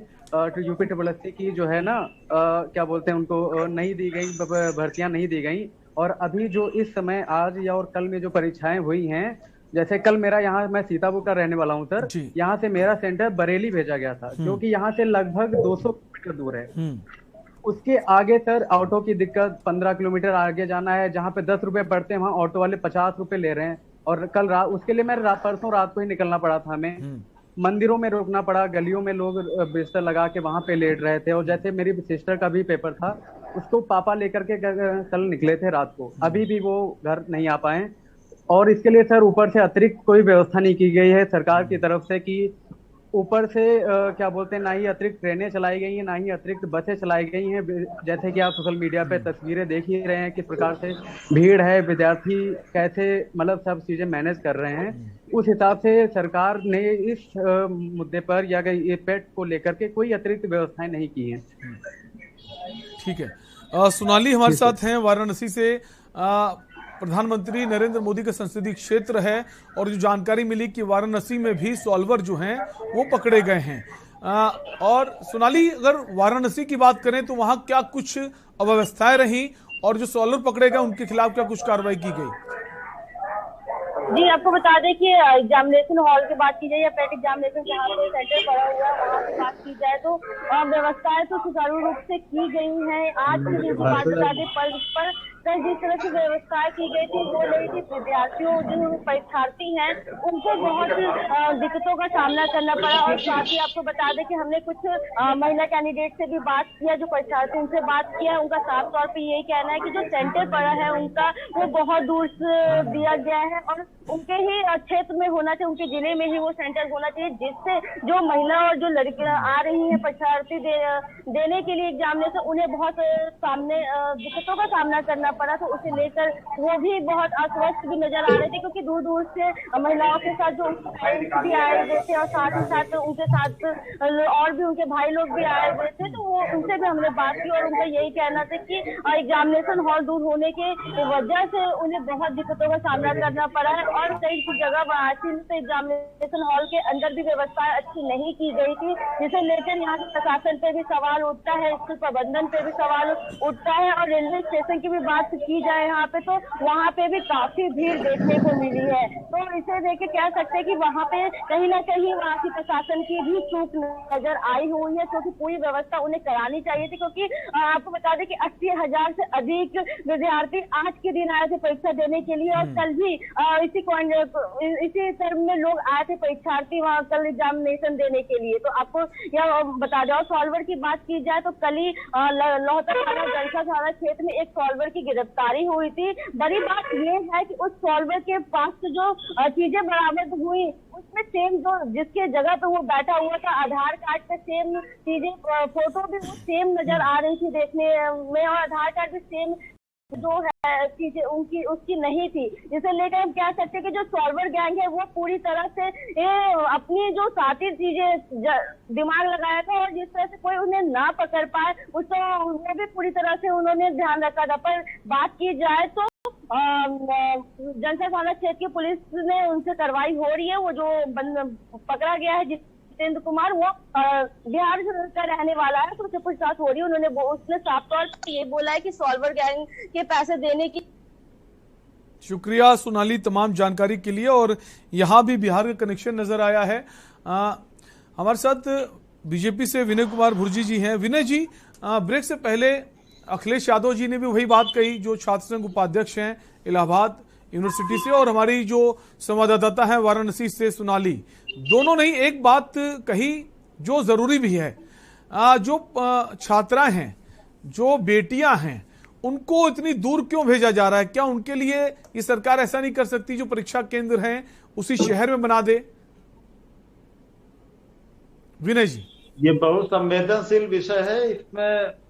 यूपी SSSC की जो है ना क्या बोलते हैं उनको नहीं दी गई, भर्तियां नहीं दी गई। और अभी जो इस समय आज या और कल में जो परीक्षाएं हुई हैं, जैसे कल मेरा यहाँ, मैं सीतापुर का रहने वाला हूँ सर, यहाँ से मेरा सेंटर बरेली भेजा गया था, जो कि यहाँ से लगभग 200 किलोमीटर दूर है। उसके आगे सर ऑटो की दिक्कत, 15 किलोमीटर आगे जाना है, जहाँ पे 10 रुपए पड़ते हैं वहाँ ऑटो वाले 50 रुपए ले रहे हैं। और कल रात, उसके लिए मैं परसों रात को ही निकलना पड़ा था हमें। मंदिरों में रोकना पड़ा, गलियों में लोग बिस्तर लगा के वहां पे लेट रहे थे। और जैसे मेरी सिस्टर का भी पेपर था, उसको पापा लेकर के कल निकले थे रात को, अभी भी वो घर नहीं आ पाए। और इसके लिए सर ऊपर से अतिरिक्त कोई व्यवस्था नहीं की गई है सरकार की तरफ से, कि ऊपर से क्या बोलते हैं, ना ही अतिरिक्त ट्रेनें चलाई गई हैं, ना ही अतिरिक्त बसें चलाई गई हैं। जैसे कि आप सोशल मीडिया पे तस्वीरें देख ही रहे हैं किस प्रकार से भीड़ है, विद्यार्थी कैसे मतलब सब चीजें मैनेज कर रहे हैं। उस हिसाब से सरकार ने इस मुद्दे पर या ये पेट को लेकर के कोई अतिरिक्त व्यवस्थाएं नहीं की हैं। ठीक है, सोनाली हमारे साथ हैं वाराणसी से। प्रधानमंत्री नरेंद्र मोदी का संसदीय क्षेत्र है और जो जानकारी मिली कि वाराणसी में भी सॉल्वर जो हैं वो पकड़े गए हैं। और सोनाली, अगर वाराणसी की बात करें तो वहां क्या कुछ अव्यवस्थाएं रही और जो सॉल्वर पकड़े गए उनके खिलाफ क्या कुछ कार्रवाई की गई? जी, आपको बता दें कि एग्जामिनेशन हॉल की बात की जाए या पेट एग्जामिनेशन जहाँ पे सेंटर पड़ा हुआ है वहाँ की बात की जाए तो व्यवस्थाएं तो सुचारू रूप से की गई हैं। आज की जो बात बता दें पर जिस तरह की व्यवस्थाएं की गई थी वो नहीं थी। विद्यार्थियों जो परीक्षार्थी हैं उनको बहुत दिक्कतों का सामना करना पड़ा। और साथ ही आपको बता दें कि हमने कुछ महिला कैंडिडेट से भी बात किया, जो परीक्षार्थी उनसे बात किया, उनका साफ तौर पे यही कहना है कि जो सेंटर पड़ा है उनका वो बहुत दूर से दिया गया है और उनके ही क्षेत्र में होना चाहिए, उनके जिले में ही वो सेंटर होना चाहिए, जिससे जो महिला और जो लड़कियां आ रही हैं परीक्षार्थी देने के लिए एग्जामिनेशन, उन्हें बहुत सामने दिक्कतों का सामना करना पड़ा। तो उसे लेकर वो भी बहुत अस्वस्थ भी नजर आ रहे थे, क्योंकि दूर दूर से महिलाओं के साथ जो भी आए हुए थे और साथ ही साथ उनके साथ और भी उनके भाई लोग भी आए हुए थे। तो वो उनसे भी हमने बात की और उनका यही कहना था कि एग्जामिनेशन हॉल दूर होने के वजह से उन्हें बहुत दिक्कतों का सामना करना पड़ा है। और कई जगह वाराणसी में एग्जामिनेशन हॉल के अंदर भी व्यवस्था अच्छी नहीं की गई थी, जिसे लेकर यहाँ के प्रशासन पे भी सवाल उठता है, स्कूल प्रबंधन पे भी सवाल उठता है। और रेलवे स्टेशन की भी बात की जाए यहाँ पे तो वहाँ पे भी काफी भीड़ देखने को मिली है। तो इसे देख के कह सकते हैं कि वहाँ पे कहीं ना कहीं वहाँ की प्रशासन की भी चूक नजर आई हुई है, क्योंकि पूरी व्यवस्था उन्हें करानी चाहिए थी। क्योंकि आपको बता दें कि 80,000 से अधिक विद्यार्थी आज के दिन आए थे परीक्षा देने के लिए और कल भी इसी टर्म में लोग आए थे परीक्षार्थी वहाँ कल एग्जामिनेशन देने के लिए। तो आपको यह बता दें, सॉल्वर की बात की जाए तो कल ही लोहतर थाना क्षेत्र में एक सॉल्वर की गिरफ्तारी हुई थी। बड़ी बात यह है कि उस सॉल्वर के पास से जो चीजें बरामद हुई उसमें सेम जो जिसके जगह पे वो बैठा हुआ था आधार कार्ड पे सेम चीजें, फोटो भी वो सेम नजर आ रही थी देखने में और आधार कार्ड भी सेम जो है चीजें उनकी उसकी नहीं थी। जिसे लेकर हम कह सकते हैं कि जो सॉल्वर गैंग है वो पूरी तरह से अपनी जो साथी चीजें दिमाग लगाया था और जिस तरह से कोई उन्हें ना पकड़ पाए उसको वो भी पूरी तरह से उन्होंने ध्यान रखा था। पर बात की जाए तो जनता थाना क्षेत्र की पुलिस ने उनसे कार्रवाई हो रही है। वो जो पकड़ा गया है जितेंद्र कुमार, वो बिहार का रहने वाला है, तो उससे पूछताछ हो रही है। उसने साफ तौर पर ये बोला है कि सॉल्वर गैंग के पैसे देने की। शुक्रिया सोनाली तमाम जानकारी के लिए। और यहाँ भी बिहार का कनेक्शन नजर आया है। हमारे साथ बीजेपी से विनय कुमार भुर्जी जी हैं। विनय जी, ब्रेक से पहले अखिलेश यादव जी ने भी वही बात कही जो छात्र संघ उपाध्यक्ष हैं इलाहाबाद यूनिवर्सिटी से, और हमारी जो संवाददाता है वाराणसी से सोनाली, दोनों ने एक बात कही जो जरूरी भी है। जो छात्राएं हैं, जो बेटियां हैं, उनको इतनी दूर क्यों भेजा जा रहा है? क्या उनके लिए ये सरकार ऐसा नहीं कर सकती जो परीक्षा केंद्र हैं उसी शहर में बना दे? विनय जी, ये बहुत संवेदनशील विषय है। इसमें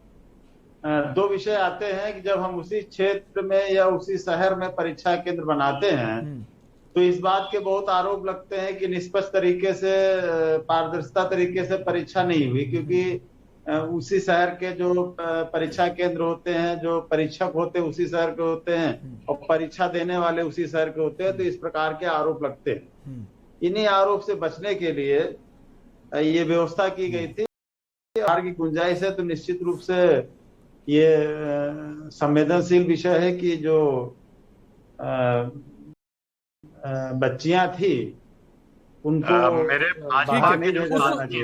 दो विषय आते हैं कि जब हम उसी क्षेत्र में या उसी शहर में परीक्षा केंद्र बनाते हैं तो इस बात के बहुत आरोप लगते हैं कि निष्पक्ष तरीके से, पारदर्शिता तरीके से परीक्षा नहीं हुई, क्योंकि उसी शहर के जो परीक्षा केंद्र होते हैं, जो परीक्षक होते हैं उसी शहर के होते हैं और परीक्षा देने वाले उसी शहर के होते हैं, तो इस प्रकार के आरोप लगते हैं। इन्हीं आरोप से बचने के लिए ये व्यवस्था की गई थी। की गुंजाइश है तो निश्चित रूप से ये संवेदनशील विषय है कि जो बच्चियां थी उनको मेरे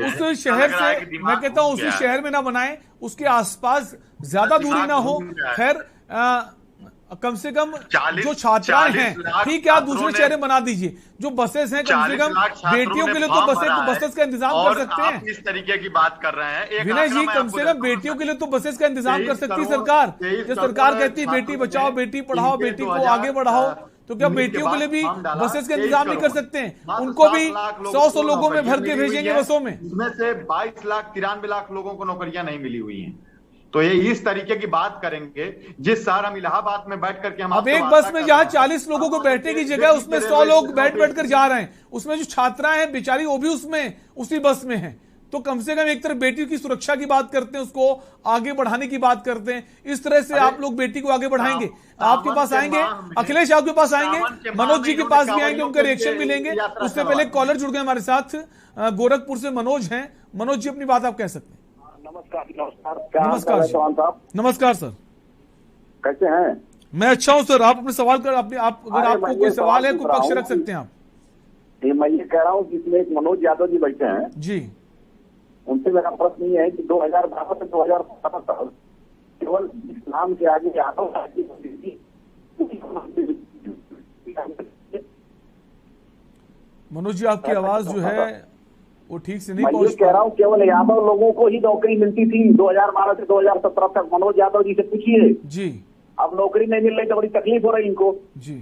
उस शहर से मैं कहता हूँ उसी शहर में ना बनाएं, उसके आसपास ज्यादा दूरी ना हो। खैर कम से कम जो छात्राएं हैं, ठीक है, आप दूसरे शहर में बना दीजिए। जो बसेस हैं कम से कम बेटियों के लिए तो बसेस का इंतजाम कर सकते हैं। इस तरीके की बात कर रहे हैं विनय जी, कम से कम बेटियों के लिए तो बसेस का इंतजाम कर सकती है सरकार। जो सरकार कहती है बेटी बचाओ, बेटी पढ़ाओ, बेटी को आगे बढ़ाओ, तो क्या बेटियों के लिए भी बसेस का इंतजाम नहीं कर सकते हैं? उनको भी 100 लोगों में भर के भेजेंगे बसों में। इसमें से 22 लाख लोगों को नौकरियां नहीं मिली हुई हैं। तो ये इस तरीके की बात करेंगे जिस शहर हम इलाहाबाद में बैठ करके हम अब एक बस में जहां 40 लोगों को बैठने की जगह उसमें 100 लोग बैठ कर जा रहे हैं, उसमें जो छात्राएं हैं बेचारी वो भी उसमें उसी बस में हैं। तो कम से कम एक तरफ बेटी की सुरक्षा की बात करते हैं, उसको आगे बढ़ाने की बात करते हैं। इस तरह से आप लोग बेटी को आगे बढ़ाएंगे। आपके पास आएंगे अखिलेश, आपके पास आएंगे, मनोज जी के पास भी आएंगे, उनका रिएक्शन भी लेंगे। उससे पहले कॉलर जुड़ गए हमारे साथ, गोरखपुर से मनोज हैं। मनोज जी अपनी बात आप कह सकते हैं। नमस्कार नमस्कार सर, कैसे हैं? मैं अच्छा हूं सर। आप अपने सवाल कर अगर आपको कोई सवाल है, कोई पक्ष रख सकते हैं आप। मैं ये कह रहा हूँ कि इसमें एक मनोज यादव जी बैठे हैं जी, उनसे मेरा प्रश्न ये है कि 2012 से 2017 तक केवल इस्लाम के आगे यादव मनोज जी आपकी आवाज जो है वो ठीक से नहीं पहुंच। मैं कह रहा हूँ केवल यादव लोगों को ही नौकरी मिलती थी 2012 से 2017 तक। मनोज यादव जी से पूछिए जी, अब नौकरी नहीं मिल रही तो बड़ी तकलीफ हो रही इनको जी।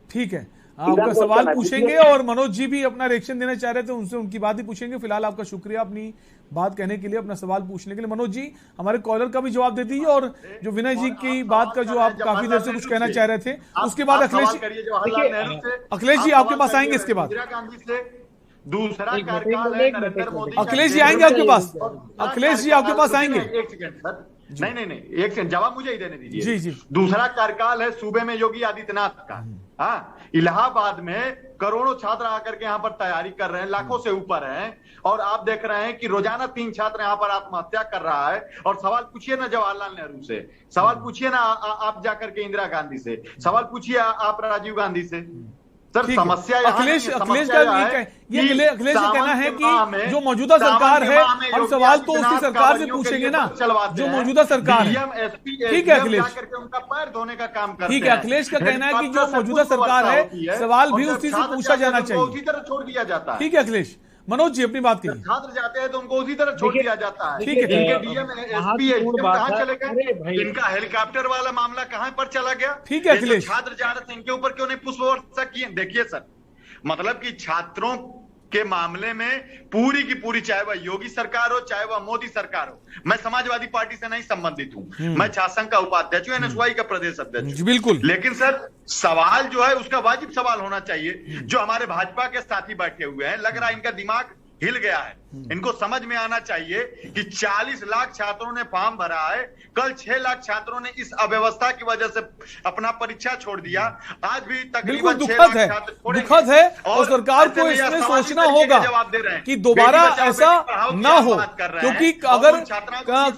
ठीक है, आपका सवाल पूछेंगे और मनोज जी भी अपना रिएक्शन देना चाह रहे थे, उनसे उनकी बात ही पूछेंगे। फिलहाल आपका शुक्रिया अपनी बात कहने के लिए, अपना सवाल पूछने के लिए। मनोज जी हमारे कॉलर का भी जवाब दे दीजिए और जो विनय जी की बात का जो आप काफी देर से कुछ कहना चाह रहे थे, उसके बाद अखिलेश जी आपके पास आएंगे। इसके बाद दूसरा कार्यकाल है नरेंद्र मोदी। अखिलेश जी आएंगे आपके पास, अखिलेश जी आपके पास आएंगे। एक सेकंड सर, नहीं एक सेकंड, जवाब मुझे ही देने दीजिए। जी जी, दूसरा कार्यकाल है सूबे में योगी आदित्यनाथ का। हाँ, इलाहाबाद में करोड़ों छात्र आकर के यहाँ पर तैयारी कर रहे हैं, लाखों से ऊपर हैं, और आप देख रहे हैं कि रोजाना 3 छात्र यहाँ पर आत्महत्या कर रहा है। और सवाल पूछिए ना जवाहरलाल नेहरू से, सवाल पूछिए ना आप जाकर के इंदिरा गांधी से, सवाल पूछिए आप राजीव गांधी से। सर समस्या अखिलेश का कहना है कि जो मौजूदा सरकार है, हम सवाल तो उसी सरकार से पूछेंगे ना जो मौजूदा सरकार है। ठीक है अखिलेश, उनका पैर धोने का काम करते हैं। ठीक है, अखिलेश का कहना है कि जो मौजूदा सरकार है सवाल भी उसी से पूछा जाना चाहिए, उसी तरह छोड़ दिया जाता है। ठीक है अखिलेश, मनोज जी अपनी बात कीजिए। छात्र जाते हैं तो उनको उसी तरह छोड़ दिया जाता है। ठीक है, इनके डीएम एसपी कहाँ चले गए? इनका हेलीकॉप्टर वाला मामला कहाँ पर चला गया? ठीक है अखिलेश, छात्र जा रहे थे, इनके ऊपर क्यों नहीं पुष्प वर्षा किए? देखिए सर, मतलब कि छात्रों के मामले में पूरी की पूरी, चाहे वह योगी सरकार हो चाहे वह मोदी सरकार हो, मैं समाजवादी पार्टी से नहीं संबंधित हूं, मैं छात्र संघ का उपाध्यक्ष हूं, एनएसवाई का प्रदेश अध्यक्ष। बिल्कुल, लेकिन सर सवाल जो है उसका वाजिब सवाल होना चाहिए। जो हमारे भाजपा के साथी बैठे हुए हैं, लग रहा है इनका दिमाग हिल गया है। इनको समझ में आना चाहिए कि 40 लाख छात्रों ने फॉर्म भरा है, कल 6 लाख छात्रों ने इस अव्यवस्था की वजह से अपना परीक्षा छोड़ दिया। आज भी तकरीबन 6 लाख छात्र दुखद है और सरकार को इसमें सोचना होगा कि दोबारा ऐसा ना हो, क्योंकि अगर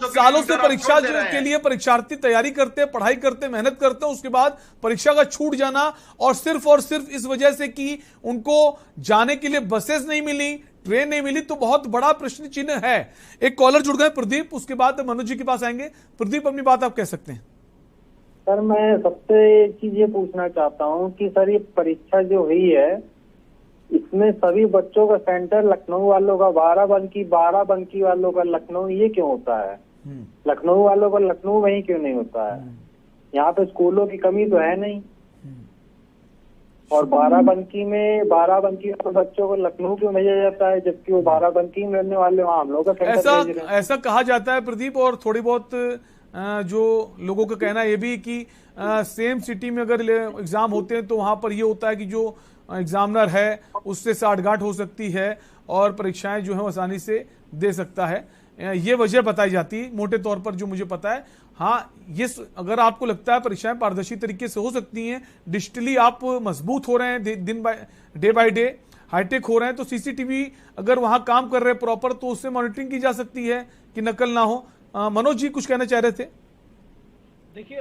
सालों से परीक्षा के लिए परीक्षार्थी तैयारी करते, पढ़ाई करते, मेहनत करते हैं, उसके बाद परीक्षा का छूट जाना और सिर्फ इस वजह से कि उनको जाने के लिए बसेस नहीं मिली, ट्रेन नहीं मिली, तो बहुत बड़ा प्रश्न चिन्ह है। एक कॉलर जुड़ गए प्रदीप, उसके बाद मनोज जी के पास आएंगे। प्रदीप अपनी बात आप कह सकते हैं। सर मैं सबसे एक चीज ये पूछना चाहता हूँ कि सर ये परीक्षा जो हुई है इसमें सभी बच्चों का सेंटर लखनऊ वालों का बाराबंकी वालों का लखनऊ, ये क्यों होता है? लखनऊ वालों का लखनऊ वहीं क्यों नहीं होता है? यहाँ पे स्कूलों की कमी तो है नहीं, और बाराबंकी के बच्चों को लखनऊ क्यों भेजा जाता है जबकि वो बाराबंकी में रहने वाले वहाँ हम लोग का सेंटर ऐसा कहा जाता है प्रदीप। और थोड़ी बहुत जो लोगों का कहना ये भी कि सेम सिटी में अगर एग्जाम होते हैं तो वहां पर ये होता है कि जो एग्जामिनर है उससे साठगांठ हो सकती है और परीक्षाएं जो है आसानी से दे सकता है। ये वजह बताई जाती है मोटे तौर पर जो मुझे पता है। हाँ, ये अगर आपको लगता है परीक्षाएं पारदर्शी तरीके से हो सकती हैं, डिजिटली आप मजबूत हो रहे हैं, डे बाय डे हाईटेक हो रहे हैं, तो सीसीटीवी अगर वहां काम कर रहे हैं प्रॉपर तो उससे मॉनिटरिंग की जा सकती है कि नकल ना हो। मनोज जी कुछ कहना चाह रहे थे? देखिए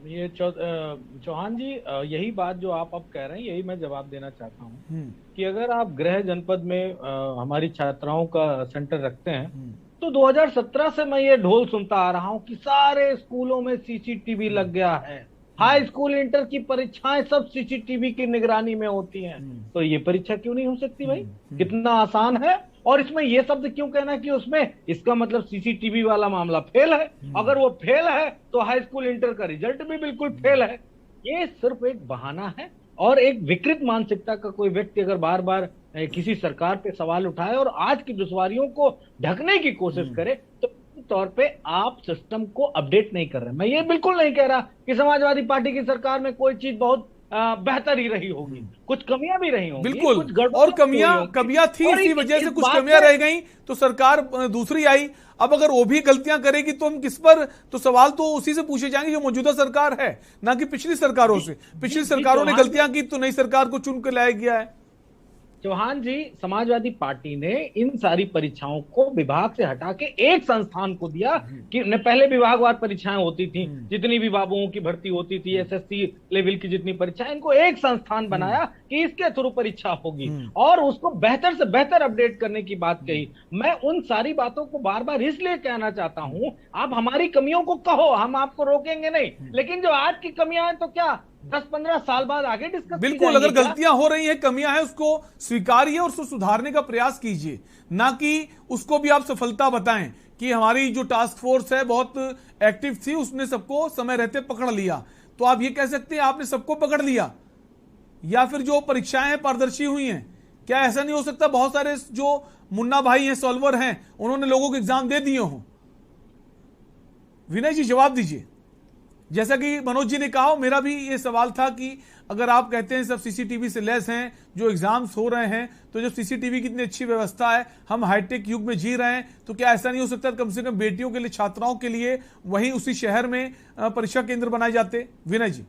ये चौहान जी, यही बात जो आप अब कह रहे हैं यही मैं जवाब देना चाहता हूँ कि अगर आप गृह जनपद में हमारी छात्राओं का सेंटर रखते हैं तो 2017 से मैं ये ढोल सुनता आ रहा हूँ कि सारे स्कूलों में सीसीटीवी लग गया है, हाई स्कूल इंटर की परीक्षाएं सब सीसीटीवी की निगरानी में होती हैं, तो ये परीक्षा क्यों नहीं हो सकती भाई? कितना आसान है। और इसमें ये शब्द क्यों कहना कि उसमें इसका मतलब सीसीटीवी वाला मामला फेल है? अगर वो फेल है तो हाई स्कूल इंटर का रिजल्ट भी बिल्कुल फेल है। ये सिर्फ एक बहाना है और एक विकृत मानसिकता का कोई व्यक्ति अगर बार बार किसी सरकार पे सवाल उठाए और आज की दुश्वारियों को ढकने की कोशिश करे तो तौर पे आप सिस्टम को अपडेट नहीं कर रहे। मैं ये बिल्कुल नहीं कह रहा कि समाजवादी पार्टी की सरकार में कोई चीज बहुत बेहतर ही रही होगी, कुछ कमियां भी रही होंगी, बिल्कुल, और कमियां थी, इसी वजह से कुछ कमियां रह गई तो सरकार दूसरी आई। अब अगर वो भी गलतियां करेगी तो हम किस पर, तो सवाल तो उसी से पूछे जाएंगे जो मौजूदा सरकार है, ना कि पिछली सरकारों से। पिछली सरकारों ने गलतियां की तो नई सरकार को चुन कर लाया गया है। चौहान जी, समाजवादी पार्टी ने इन सारी परीक्षाओं को विभाग से हटा के एक संस्थान को दिया कि पहले विभागवार परीक्षाएं होती थी, जितनी भी बाबुओं की भर्ती होती थी, एसएससी लेवल की जितनी परीक्षाएं, इनको एक संस्थान बनाया कि इसके थ्रू परीक्षा होगी और उसको बेहतर से बेहतर अपडेट करने की बात कही। मैं उन सारी बातों को बार बार इसलिए कहना चाहता हूं, आप हमारी कमियों को कहो, हम आपको रोकेंगे नहीं, लेकिन जो आज की कमियां हैं तो क्या 10-15 साल बाद आगे डिस्कस बिल्कुल, अगर गलतियां हो रही हैं, कमियां हैं, उसको स्वीकारिए और उसको सुधारने का प्रयास कीजिए, ना कि उसको भी आप सफलता बताएं कि हमारी जो टास्क फोर्स है बहुत एक्टिव थी, उसने सबको समय रहते पकड़ लिया। तो आप ये कह सकते हैं आपने सबको पकड़ लिया, या फिर जो परीक्षाएं हैं पारदर्शी हुई हैं? क्या ऐसा नहीं हो सकता बहुत सारे जो मुन्ना भाई हैं, सॉल्वर हैं, उन्होंने लोगों को एग्जाम दे दिए हों? विनय जी जवाब दीजिए। जैसा कि मनोज जी ने कहा, मेरा भी ये सवाल था कि अगर आप कहते हैं सब सीसीटीवी से लैस हैं, जो एग्जाम्स हो रहे हैं, तो जब सीसीटीवी की इतनी अच्छी व्यवस्था है, हम हाईटेक युग में जी रहे हैं, तो क्या ऐसा नहीं हो सकता कम से कम बेटियों के लिए, छात्राओं के लिए वहीं उसी शहर में परीक्षा केंद्र बनाए जाते? विनय जी।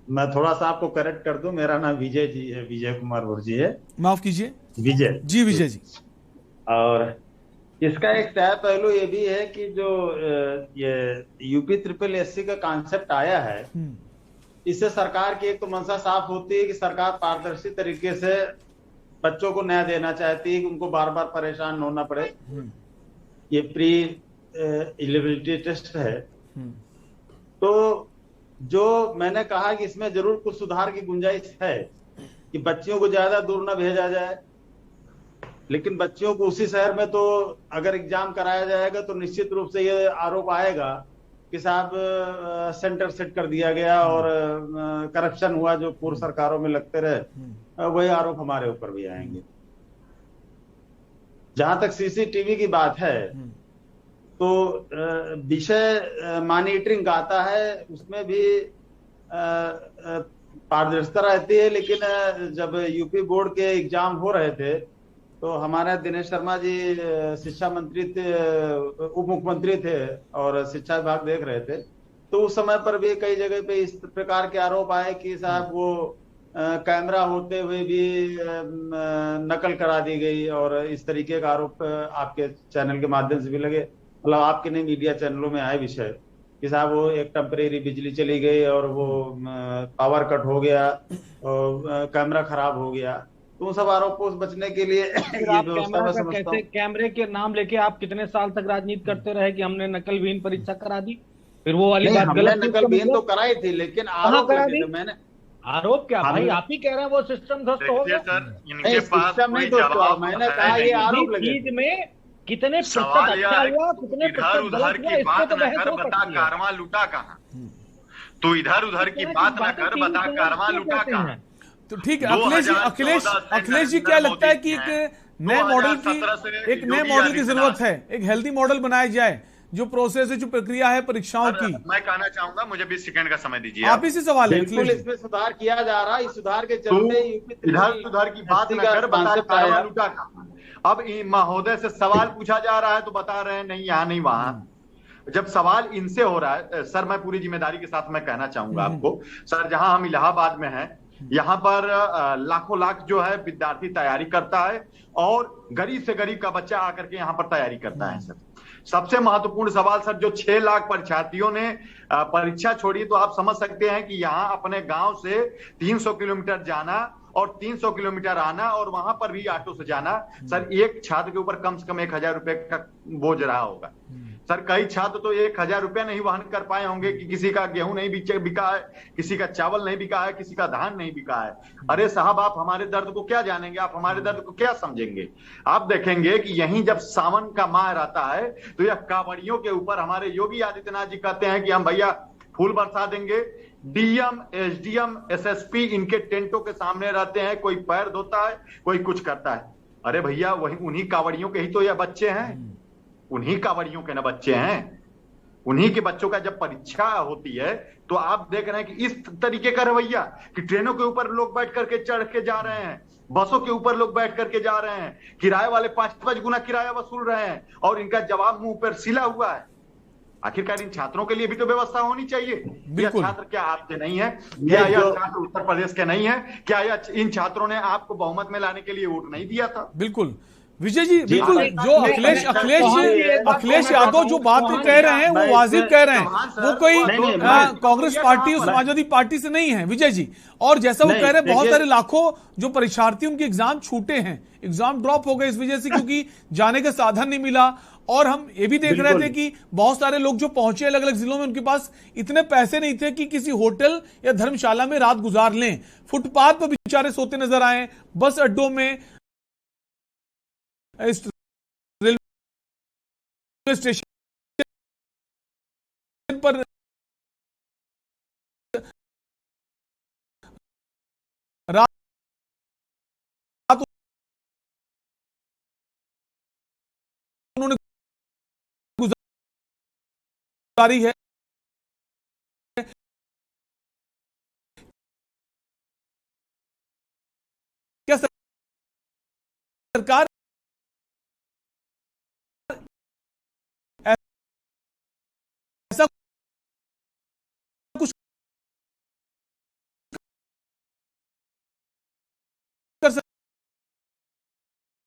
मैं थोड़ा सा आपको करेक्ट कर दूं, मेरा नाम विजय जी है, विजय कुमार भुर्जी है। माफ कीजिए, विजय जी। विजय जी। और इसका एक तय पहलू ये भी है कि जो ये यूपी SSSC का कॉन्सेप्ट आया है, इससे सरकार की एक तो मंशा साफ होती है कि सरकार पारदर्शी तरीके से बच्चों को न्याय देना चाहती है कि उनको बार बार परेशान होना पड़े। ये प्री एलिजिबिलिटी टेस्ट है, तो जो मैंने कहा कि इसमें जरूर कुछ सुधार की गुंजाइश है कि बच्चियों को ज्यादा दूर न भेजा जाए, लेकिन बच्चियों को उसी शहर में तो अगर एग्जाम कराया जाएगा तो निश्चित रूप से ये आरोप आएगा कि साहब सेंटर सेट कर दिया गया और करप्शन हुआ, जो पूर्व सरकारों में लगते रहे, वही आरोप हमारे ऊपर भी आएंगे। जहां तक सीसीटीवी की बात है, तो विषय मॉनिटरिंग आता है, उसमें भी पारदर्शिता रहती है, लेकिन जब यूपी बोर्ड के एग्जाम हो रहे थे तो हमारे दिनेश शर्मा जी शिक्षा मंत्री थे, उप मुख्यमंत्री थे और शिक्षा विभाग देख रहे थे, तो उस समय पर भी कई जगह पे इस प्रकार के आरोप आए कि साहब वो कैमरा होते हुए भी नकल करा दी गई, और इस तरीके का आरोप आपके चैनल के माध्यम से भी लगे, मतलब आपके नहीं मीडिया चैनलों में आए विषय कि साहब वो एक टेम्परेरी बिजली चली गई और वो पावर कट हो गया और कैमरा खराब हो गया। तो सब आरोपों से बचने के लिए कैमरे के नाम लेके आप कितने साल तक राजनीति करते रहे कि हमने नकल विहीन परीक्षा करा दी? फिर वो वाली बात गलत, नकल विहीन तो कराई थी, लेकिन आरोप मैंने आरोप क्या भाई, आप ही कह रहे हैं वो सिस्टम ध्वस्त हो गया। सिस्टम नहीं तो मैंने कहा ये आरोप लगे में कितने प्रतिशत अच्छा हुआ, कितने इधर उधर की बात न कर, बता कारवां लूटा कहाँ? तो इधर उधर की बात न कर, बता कारवां लूटा कहाँ? तो ठीक है अखिलेश जी, क्या लगता है कि एक नए मॉडल की जरूरत है, एक हेल्दी मॉडल बनाया जाए, जो प्रोसेस है, जो प्रक्रिया है परीक्षाओं की? मैं कहना चाहूंगा, मुझे 20 सेकंड का समय दीजिए। आप इसी सवाल है, बिल्कुल इसमें सुधार किया जा रहा है, इस सुधार के चलते इधर उधर की बात न कर, बता कारवां लूटा कहाँ? अब महोदय से सवाल पूछा जा रहा है तो बता रहे हैं नहीं यहाँ नहीं वहां। जब सवाल इनसे हो रहा है, सर मैं पूरी जिम्मेदारी के साथ मैं कहना चाहूंगा आपको, सर जहां हम इलाहाबाद में हैं, यहाँ पर लाखों लाख जो है विद्यार्थी तैयारी करता है और गरीब से गरीब का बच्चा आकर के यहाँ पर तैयारी करता है। सर सबसे महत्वपूर्ण सवाल सर, जो 6 लाख परीक्षार्थियों ने परीक्षा छोड़ी, तो आप समझ सकते हैं कि यहाँ अपने गांव से 300 किलोमीटर जाना और 300 किलोमीटर आना और वहां पर भी ऑटो से जाना, सर एक छात्र के ऊपर कम से कम 1000 रुपए का बोझ रहा होगा। सर कई छात्र तो 1000 रुपया नहीं वहन कर पाए होंगे कि किसी का गेहूं नहीं बिका है, किसी का चावल नहीं बिका है, किसी का धान नहीं बिका है। अरे साहब आप हमारे दर्द को क्या जानेंगे, आप हमारे दर्द को क्या समझेंगे। आप देखेंगे कि यहीं जब सावन का माह रहता है तो यह कांवड़ियों के ऊपर हमारे योगी आदित्यनाथ जी कहते हैं कि हम भैया फूल बरसा देंगे। डीएम, एसडीएम, एसएसपी इनके टेंटों के सामने रहते हैं, कोई पैर धोता है, कोई कुछ करता है। अरे भैया वही उन्हीं कांवड़ियों के ही तो यह बच्चे हैं, उन्हीं कांवड़ियों के ना बच्चे हैं। उन्हीं के बच्चों का जब परीक्षा होती है तो आप देख रहे हैं कि इस तरीके का रवैया कि ट्रेनों के ऊपर लोग बैठ करके चढ़ के जा रहे हैं, बसों के ऊपर लोग बैठ करके जा रहे हैं, किराए वाले 5-5 गुना किराया वसूल रहे हैं और इनका जवाब मुंह पर सिला हुआ है। आखिरकार इन छात्रों के लिए भी तो व्यवस्था होनी चाहिए। यह छात्र क्या आपके नहीं है? क्या यह छात्र उत्तर प्रदेश के नहीं है? क्या यह इन छात्रों ने आपको बहुमत में लाने के लिए वोट नहीं दिया था? बिल्कुल विजय जी, बिल्कुल जो अखिलेश यादव जो बात कह रहे हैं वो वाजिब कह रहे हैं, वो कोई कांग्रेस पार्टी और समाजवादी पार्टी से नहीं है विजय जी। और जैसा वो कह रहे हैं बहुत सारे लाखों जो परीक्षार्थी उनके एग्जाम छूटे हैं, एग्जाम ड्रॉप हो गए इस वजह से क्योंकि जाने का साधन नहीं मिला। और हम ये भी देख रहे थे कि बहुत सारे लोग जो पहुंचे अलग अलग जिलों में उनके पास इतने पैसे नहीं थे कि किसी होटल या धर्मशाला में रात गुजार लें, फुटपाथ पर बेचारे सोते नजर आए, बस अड्डों में, रेलवे स्टेशन पर रात उन्होंने गुजारी है। क्या सरकार ऐसा कुछ कर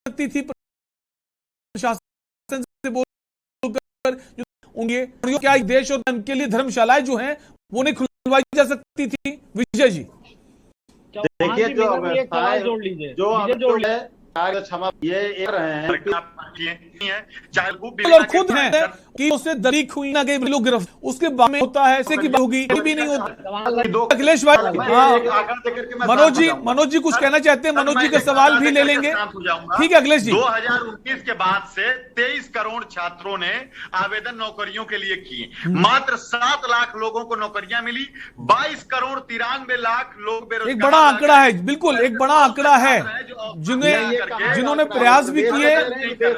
सकती थी प्रशासन से बोलकर जो होंगे, क्या देश और धन के लिए धर्मशालाएं जो हैं वो नहीं खुलवाई जा सकती थी विजय जी? देखिए जो अवस्था जोड़ लीजिए, जो क्षमा ये रहे हैं और खुद है कि उससे दरीक हुई ना गई लोग गिरफ्त, उसके बाद में होता है ऐसे की होगी भी नहीं होता। अखिलेश भाई, मनोज जी कुछ कहना चाहते हैं, मनोज जी का सवाल भी ले लेंगे। ठीक है अखिलेश जी। 2019 के बाद से 23 करोड़ छात्रों ने आवेदन नौकरियों के लिए किए, मात्र 7 लाख लोगों को नौकरियां मिली, 22 करोड़ 93 लाख लोग बेरोजगार। एक बड़ा आंकड़ा है, बिल्कुल एक बड़ा आंकड़ा है, जिन्होंने प्रयास भी किए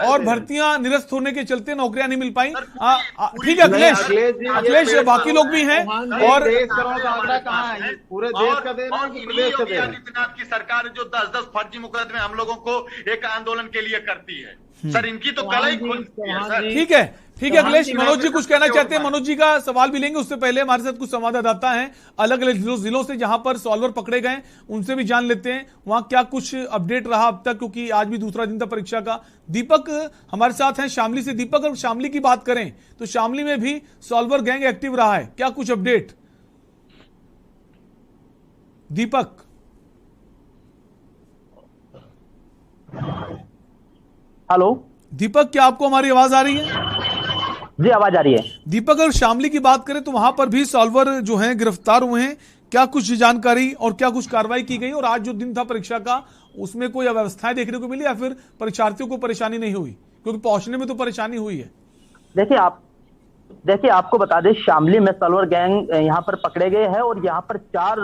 और भर्तियां निरस्त होने के चलते नौकरियां नहीं मिल पाई। ठीक है अखिलेश बाकी लोग भी हैं। और पूरे देश का दे रहे हैं, प्रदेश का दे रहे हैं। आदित्यनाथ की सरकार जो 10-10 फर्जी मुकदमे हम लोगों को एक आंदोलन के लिए करती है, सर इनकी तो कलाई खुलती है सर। ठीक है अखिलेश, मनोज जी कुछ कहना चाहते हैं, मनोज जी का सवाल भी लेंगे। उससे पहले हमारे साथ कुछ संवाददाता हैं अलग अलग जिलों से जहां पर सॉल्वर पकड़े गए, उनसे भी जान लेते हैं वहां क्या कुछ अपडेट रहा अब तक, क्योंकि आज भी दूसरा दिन था परीक्षा का। दीपक हमारे साथ हैं शामली से। दीपक अगर शामली की बात करें तो शामली में भी सॉल्वर गैंग एक्टिव रहा है, क्या कुछ अपडेट दीपक? हेलो दीपक, क्या आपको हमारी आवाज आ रही है? जी आवाज आ रही है। दीपक अगर शामली की बात करें तो वहां पर भी सॉल्वर जो हैं गिरफ्तार हुए हैं, क्या कुछ जानकारी और क्या कुछ कार्रवाई की गई? और आज जो दिन था परीक्षा का उसमें कोई अव्यवस्थाएं देखने को मिली या फिर परीक्षार्थियों को परेशानी नहीं हुई? क्योंकि पहुंचने में तो परेशानी हुई है। देखिए आपको बता दें, शामली में सॉल्वर गैंग यहाँ पर पकड़े गए हैं और यहाँ पर 4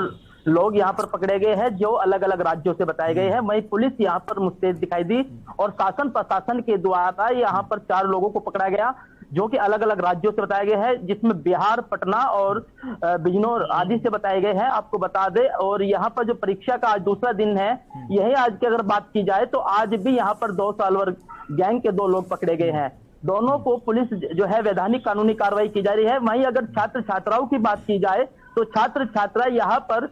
लोग यहाँ पर पकड़े गए हैं जो अलग अलग राज्यों से बताए गए हैं। वहीं पुलिस यहाँ पर मुस्तैद दिखाई दी और शासन प्रशासन के द्वारा यहाँ पर 4 लोगों को पकड़ा गया, जो कि अलग अलग राज्यों से बताए गए हैं, जिसमें बिहार, पटना और बिजनौर आदि से बताए गए हैं। आपको बता दें, और यहाँ पर जो परीक्षा का आज दूसरा दिन है, यही आज की अगर बात की जाए तो आज भी यहाँ पर 2 सॉल्वर गैंग के 2 लोग पकड़े गए हैं। दोनों को पुलिस जो है वैधानिक कानूनी कार्रवाई की जा रही है। वहीं अगर छात्र छात्राओं की बात की जाए तो छात्र छात्रा यहाँ पर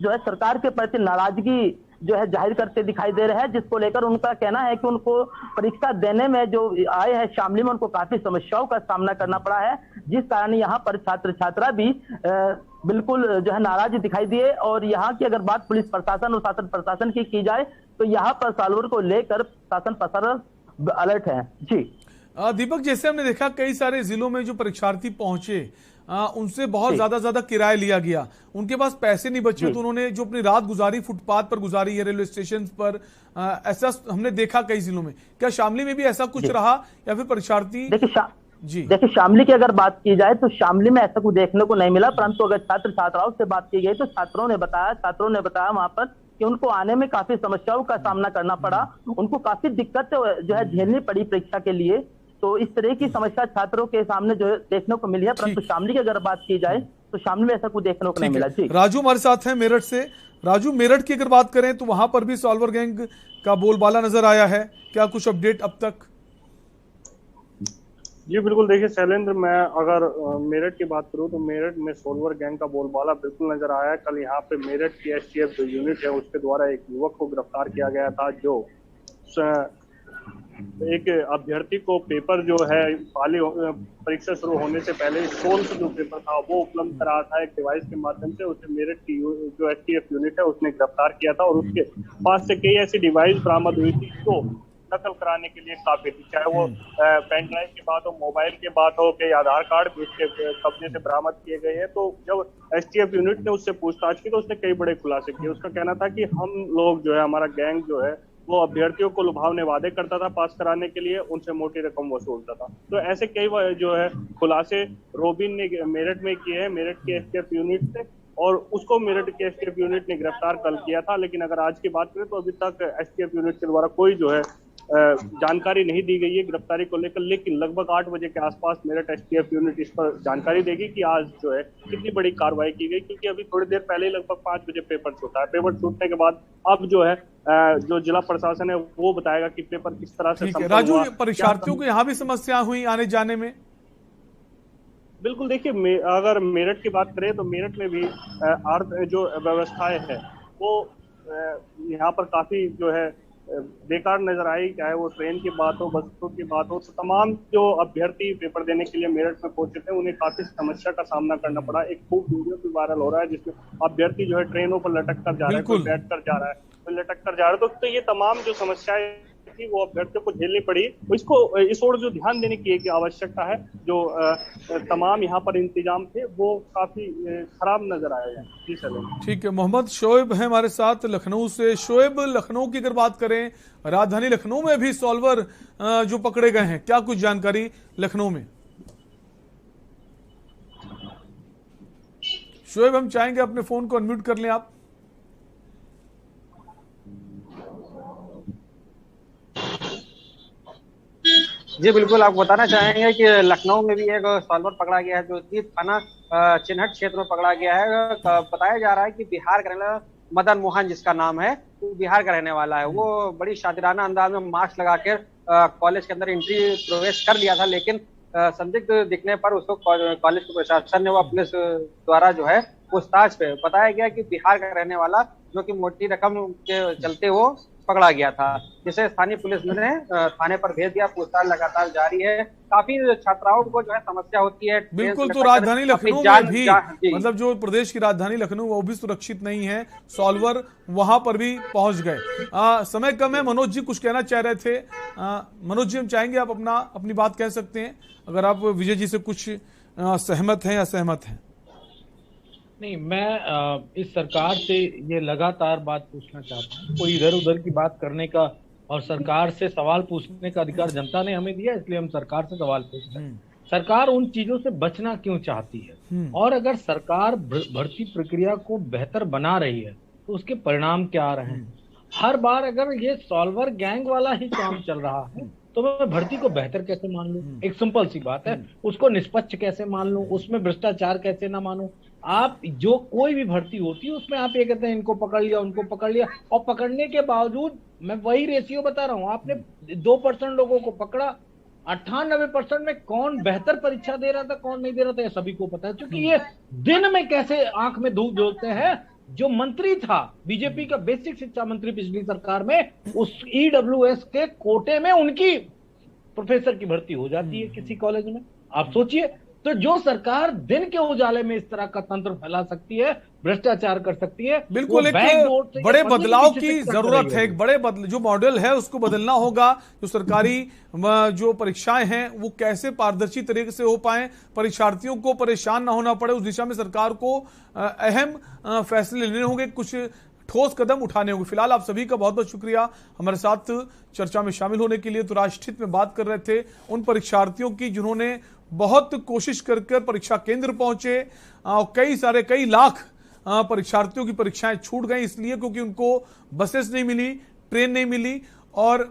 जो है सरकार के प्रति नाराजगी जो है जाहिर करते दिखाई दे रहे हैं, जिसको लेकर उनका कहना है कि उनको परीक्षा देने में जो आए हैं शामली में, उनको काफी समस्याओं का सामना करना पड़ा है, जिस कारण यहाँ पर छात्र छात्रा भी बिल्कुल जो है नाराज दिखाई दिए। और यहाँ की अगर बात पुलिस प्रशासन और शासन प्रशासन की जाए तो यहाँ पर सॉल्वर को लेकर शासन प्रशासन अलर्ट है। जी दीपक, जैसे हमने देखा कई सारे जिलों में जो परीक्षार्थी पहुंचे उनसे बहुत ज्यादा किराया लिया गया, उनके पास पैसे नहीं बचे तो उन्होंने जो अपनी रात गुजारी फुटपाथ पर गुजारी है, रेलवे स्टेशन पर, ऐसा हमने देखा कई जिलों में। क्या शामली में भी ऐसा कुछ रहा या फिर परीक्षार्थी? देखिए शामली की अगर बात की जाए तो शामली में ऐसा कुछ देखने को नहीं मिला, परंतु अगर छात्र छात्राओं से बात की गई तो छात्रों ने बताया वहां पर कि उनको आने में काफी समस्याओं का सामना करना पड़ा, उनको काफी दिक्कत जो है झेलनी पड़ी परीक्षा के लिए। तो इस तरह की समस्या छात्रों के सामने जो है देखने को मिली है, परंतु शामली की अगर बात की जाए तो शामली में ऐसा कुछ देखने को नहीं मिला। जी राजू हमारे साथ हैं मेरठ से। राजू, मेरठ की अगर बात करें तो वहां पर भी सॉल्वर गैंग का बोलबाला नजर आया है, क्या कुछ अपडेट अब तक? जी बिल्कुल, देखिए शैलेंद्र, मैं अगर मेरठ की बात करूं तो मेरठ में सॉल्वर गैंग का बोलबाला बिल्कुल नजर आया है। कल यहाँ पे मेरठ की एसटीएफ जो यूनिट है उसके द्वारा एक युवक को गिरफ्तार किया गया था, जो एक अभ्यर्थी को पेपर जो है परीक्षा शुरू होने से पहले 16 जो पेपर था वो उपलब्ध करा था एक डिवाइस के माध्यम से। उसे मेरठ की जो एसटीएफ यूनिट है उसने गिरफ्तार किया था और उसके पास से कई ऐसी डिवाइस बरामद हुई थी जो नकल कराने के लिए काफी थी, चाहे वो पेन ड्राइव की बात हो, मोबाइल की बात हो, कि आधार कार्ड भी उसके कब्जे से बरामद किए गए हैं। तो जब एसटीएफ यूनिट ने उससे पूछताछ की तो उसने कई बड़े खुलासे किए। उसका कहना था कि हम लोग जो है, हमारा गैंग जो है वो अभ्यर्थियों को लुभावने वादे करता था पास कराने के लिए, उनसे मोटी रकम वसूलता था। तो ऐसे कई जो है खुलासे रोबिन ने मेरठ में किए हैं, मेरठ के एसटीएफ यूनिट से, और उसको मेरठ के एसटीएफ यूनिट ने गिरफ्तार कल किया था। लेकिन अगर आज की बात करें तो अभी तक एसटीएफ यूनिट के द्वारा कोई जो है जानकारी नहीं दी गई है गिरफ्तारी को लेकर। लेकिन लगभग 8 बजे के आसपास मेरठ एसटीएफ यूनिट इस पर जानकारी देगी कि आज जो है कितनी बड़ी कार्रवाई की गई, क्योंकि अभी थोड़ी देर पहले ही लगभग 5 बजे पेपर छूटा है। पेपर छूटने के बाद अब जो है जो जिला प्रशासन है वो बताएगा कि पेपर किस तरह से। राजू, परीक्षार्थियों को यहाँ भी समस्या हुई आने जाने में? बिल्कुल, देखिए अगर मेरठ की बात करें तो मेरठ में भी जो व्यवस्थाएं है वो यहाँ पर काफी जो है बेकार नजर आई, चाहे वो ट्रेन की बात हो, बसों की बात हो। तो तमाम जो अभ्यर्थी पेपर देने के लिए मेरठ में पहुंचे थे उन्हें काफी समस्या का सामना करना पड़ा। एक खूब वीडियो भी वायरल हो रहा है जिसमें अभ्यर्थी जो है ट्रेनों पर लटक कर जा रहा है, कोई बैठ कर जा रहा है, कोई लटक कर जा रहा है। तो ये तमाम जो समस्याएं थी वो अभ्यर्थियों को झेलनी पड़ी। इसको इस ओर जो ध्यान देने की आवश्यकता है, जो तमाम यहाँ पर इंतजाम थे वो काफी खराब नजर आए हैं। जी सर, ठीक है। मोहम्मद शोएब है हमारे साथ लखनऊ से। शोएब, लखनऊ की अगर बात करें, राजधानी लखनऊ में भी सॉल्वर जो पकड़े गए हैं, क्या कुछ जानकारी लखनऊ में? शोएब, हम चाहेंगे अपने फोन को अनम्यूट कर लें आप। जी बिल्कुल, आपको बताना चाहेंगे कि लखनऊ में भी एक सॉल्वर पकड़ा गया है जो कि थाना चिन्हट क्षेत्र में पकड़ा गया है। बताया जा रहा है कि बिहार का रहने वाला मदन मोहन जिसका नाम है, वो बिहार का रहने वाला है। वो बड़ी शातिराना अंदाज में मास्क लगाकर कॉलेज के अंदर एंट्री प्रवेश कर लिया था, लेकिन संदिग्ध दिखने पर उसको कॉलेज के प्रशासन ने वो पुलिस द्वारा जो है पूछताछ पे बताया गया कि बिहार का रहने वाला, जो कि मोटी रकम के चलते वो पकड़ा गया था, जिसे स्थानीय पुलिस ने थाने पर भेज दिया। पूछताछ लगातार जारी है। काफी छात्राओं को जो है समस्या होती है। बिल्कुल, तो राजधानी लखनऊ में भी मतलब जो प्रदेश की राजधानी लखनऊ वो भी सुरक्षित नहीं है, सॉल्वर वहां पर भी पहुंच गए। समय कम है, मनोज जी कुछ कहना चाह रहे थे। मनोज जी, हम चाहेंगे आप अपनी बात कह सकते हैं, अगर आप विजय जी से कुछ सहमत हैं या सहमत हैं। नहीं, मैं इस सरकार से ये लगातार बात पूछना चाहता हूँ। कोई इधर उधर की बात करने का और सरकार से सवाल पूछने का अधिकार जनता ने हमें दिया, इसलिए हम सरकार से सवाल पूछते हैं। सरकार उन चीजों से बचना क्यों चाहती है, और अगर सरकार भर्ती प्रक्रिया को बेहतर बना रही है तो उसके परिणाम क्या आ रहे हैं। हर बार अगर ये सॉल्वर गैंग वाला ही काम चल रहा है तो तो मैं भर्ती को बेहतर कैसे मान लूं? एक सिंपल सी बात है, उसको निष्पक्ष कैसे मान लूं, उसमें भ्रष्टाचार कैसे ना मानूं? आप जो कोई भी भर्ती होती है उसमें आप ये कहते हैं इनको पकड़ लिया, उनको पकड़ लिया, और पकड़ने के बावजूद मैं वही रेशियो बता रहा हूं, आपने 2% लोगों को पकड़ा, 98% में कौन बेहतर परीक्षा दे रहा था, कौन नहीं दे रहा था, ये सभी को पता है। क्योंकि ये दिन में कैसे आंख में धूप झोंकते हैं। जो मंत्री था बीजेपी का बेसिक शिक्षा मंत्री पिछली सरकार में, उस ईडब्ल्यूएस के कोटे में उनकी प्रोफेसर की भर्ती हो जाती है किसी कॉलेज में। आप सोचिए, तो जो सरकार दिन के उजाले में इस तरह का तंत्र फैला सकती है, भ्रष्टाचार कर सकती है, बिल्कुल एक बड़े बदलाव की जरूरत है। एक बड़े जो मॉडल है उसको बदलना होगा। जो सरकारी जो परीक्षाएं हैं वो कैसे पारदर्शी तरीके से हो पाए, परीक्षार्थियों को परेशान ना होना पड़े, उस दिशा में सरकार को अहम फैसले लेने होंगे, कुछ ठोस कदम उठाने होंगे। फिलहाल आप सभी का बहुत बहुत शुक्रिया हमारे साथ चर्चा में शामिल होने के लिए। तो राष्ट्रहित में बात कर रहे थे उन परीक्षार्थियों की जिन्होंने बहुत कोशिश कर परीक्षा केंद्र पहुंचे। कई लाख परीक्षार्थियों की परीक्षाएं छूट गई इसलिए क्योंकि उनको बसेस नहीं मिली, ट्रेन नहीं मिली, और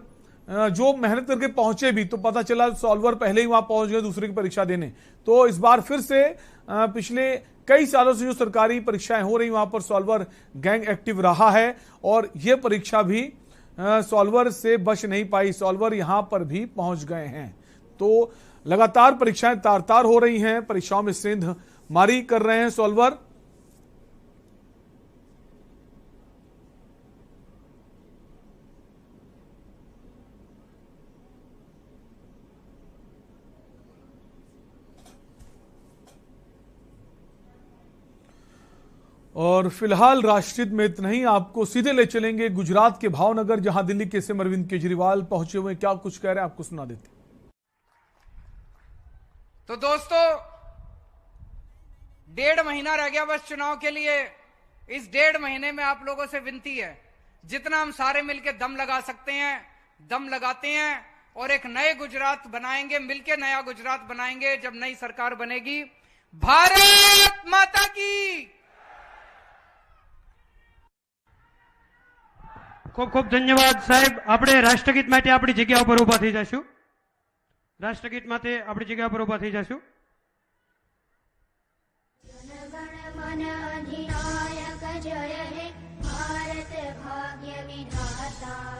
जो मेहनत करके पहुंचे भी तो पता चला सॉल्वर पहले ही वहां पहुंच गए दूसरे की परीक्षा देने। तो इस बार फिर से पिछले कई सालों से जो सरकारी परीक्षाएं हो रही वहां पर सॉल्वर गैंग एक्टिव रहा है, और यह परीक्षा भी सॉल्वर से बच नहीं पाई, सॉल्वर यहां पर भी पहुंच गए हैं। तो लगातार परीक्षाएं तार-तार हो रही हैं, परीक्षाओं में सेंध मारी कर रहे हैं सॉल्वर। और फिलहाल राष्ट्रहित में इतना ही। आपको सीधे ले चलेंगे गुजरात के भावनगर, जहां दिल्ली के सीएम अरविंद केजरीवाल पहुंचे हुए, क्या कुछ कह रहे हैं आपको सुना देते। तो दोस्तों, 1.5 महीना रह गया बस चुनाव के लिए। इस 1.5 महीने में आप लोगों से विनती है, जितना हम सारे मिलकर दम लगा सकते हैं दम लगाते हैं, और एक नए गुजरात बनाएंगे, मिलकर नया गुजरात बनाएंगे जब नई सरकार बनेगी। भारत माता की। खूब खूब धन्यवाद साहेब। આપણે રાષ્ટ્રગીત માટે આપણી જગ્યા ઉપર ઊભા થઈ જશું। રાષ્ટ્રગીત માટે આપણી જગ્યા ઉપર ઊભા થઈ જશું। जनगण मन अधिनायक जय हे भारत भाग्य विधाता।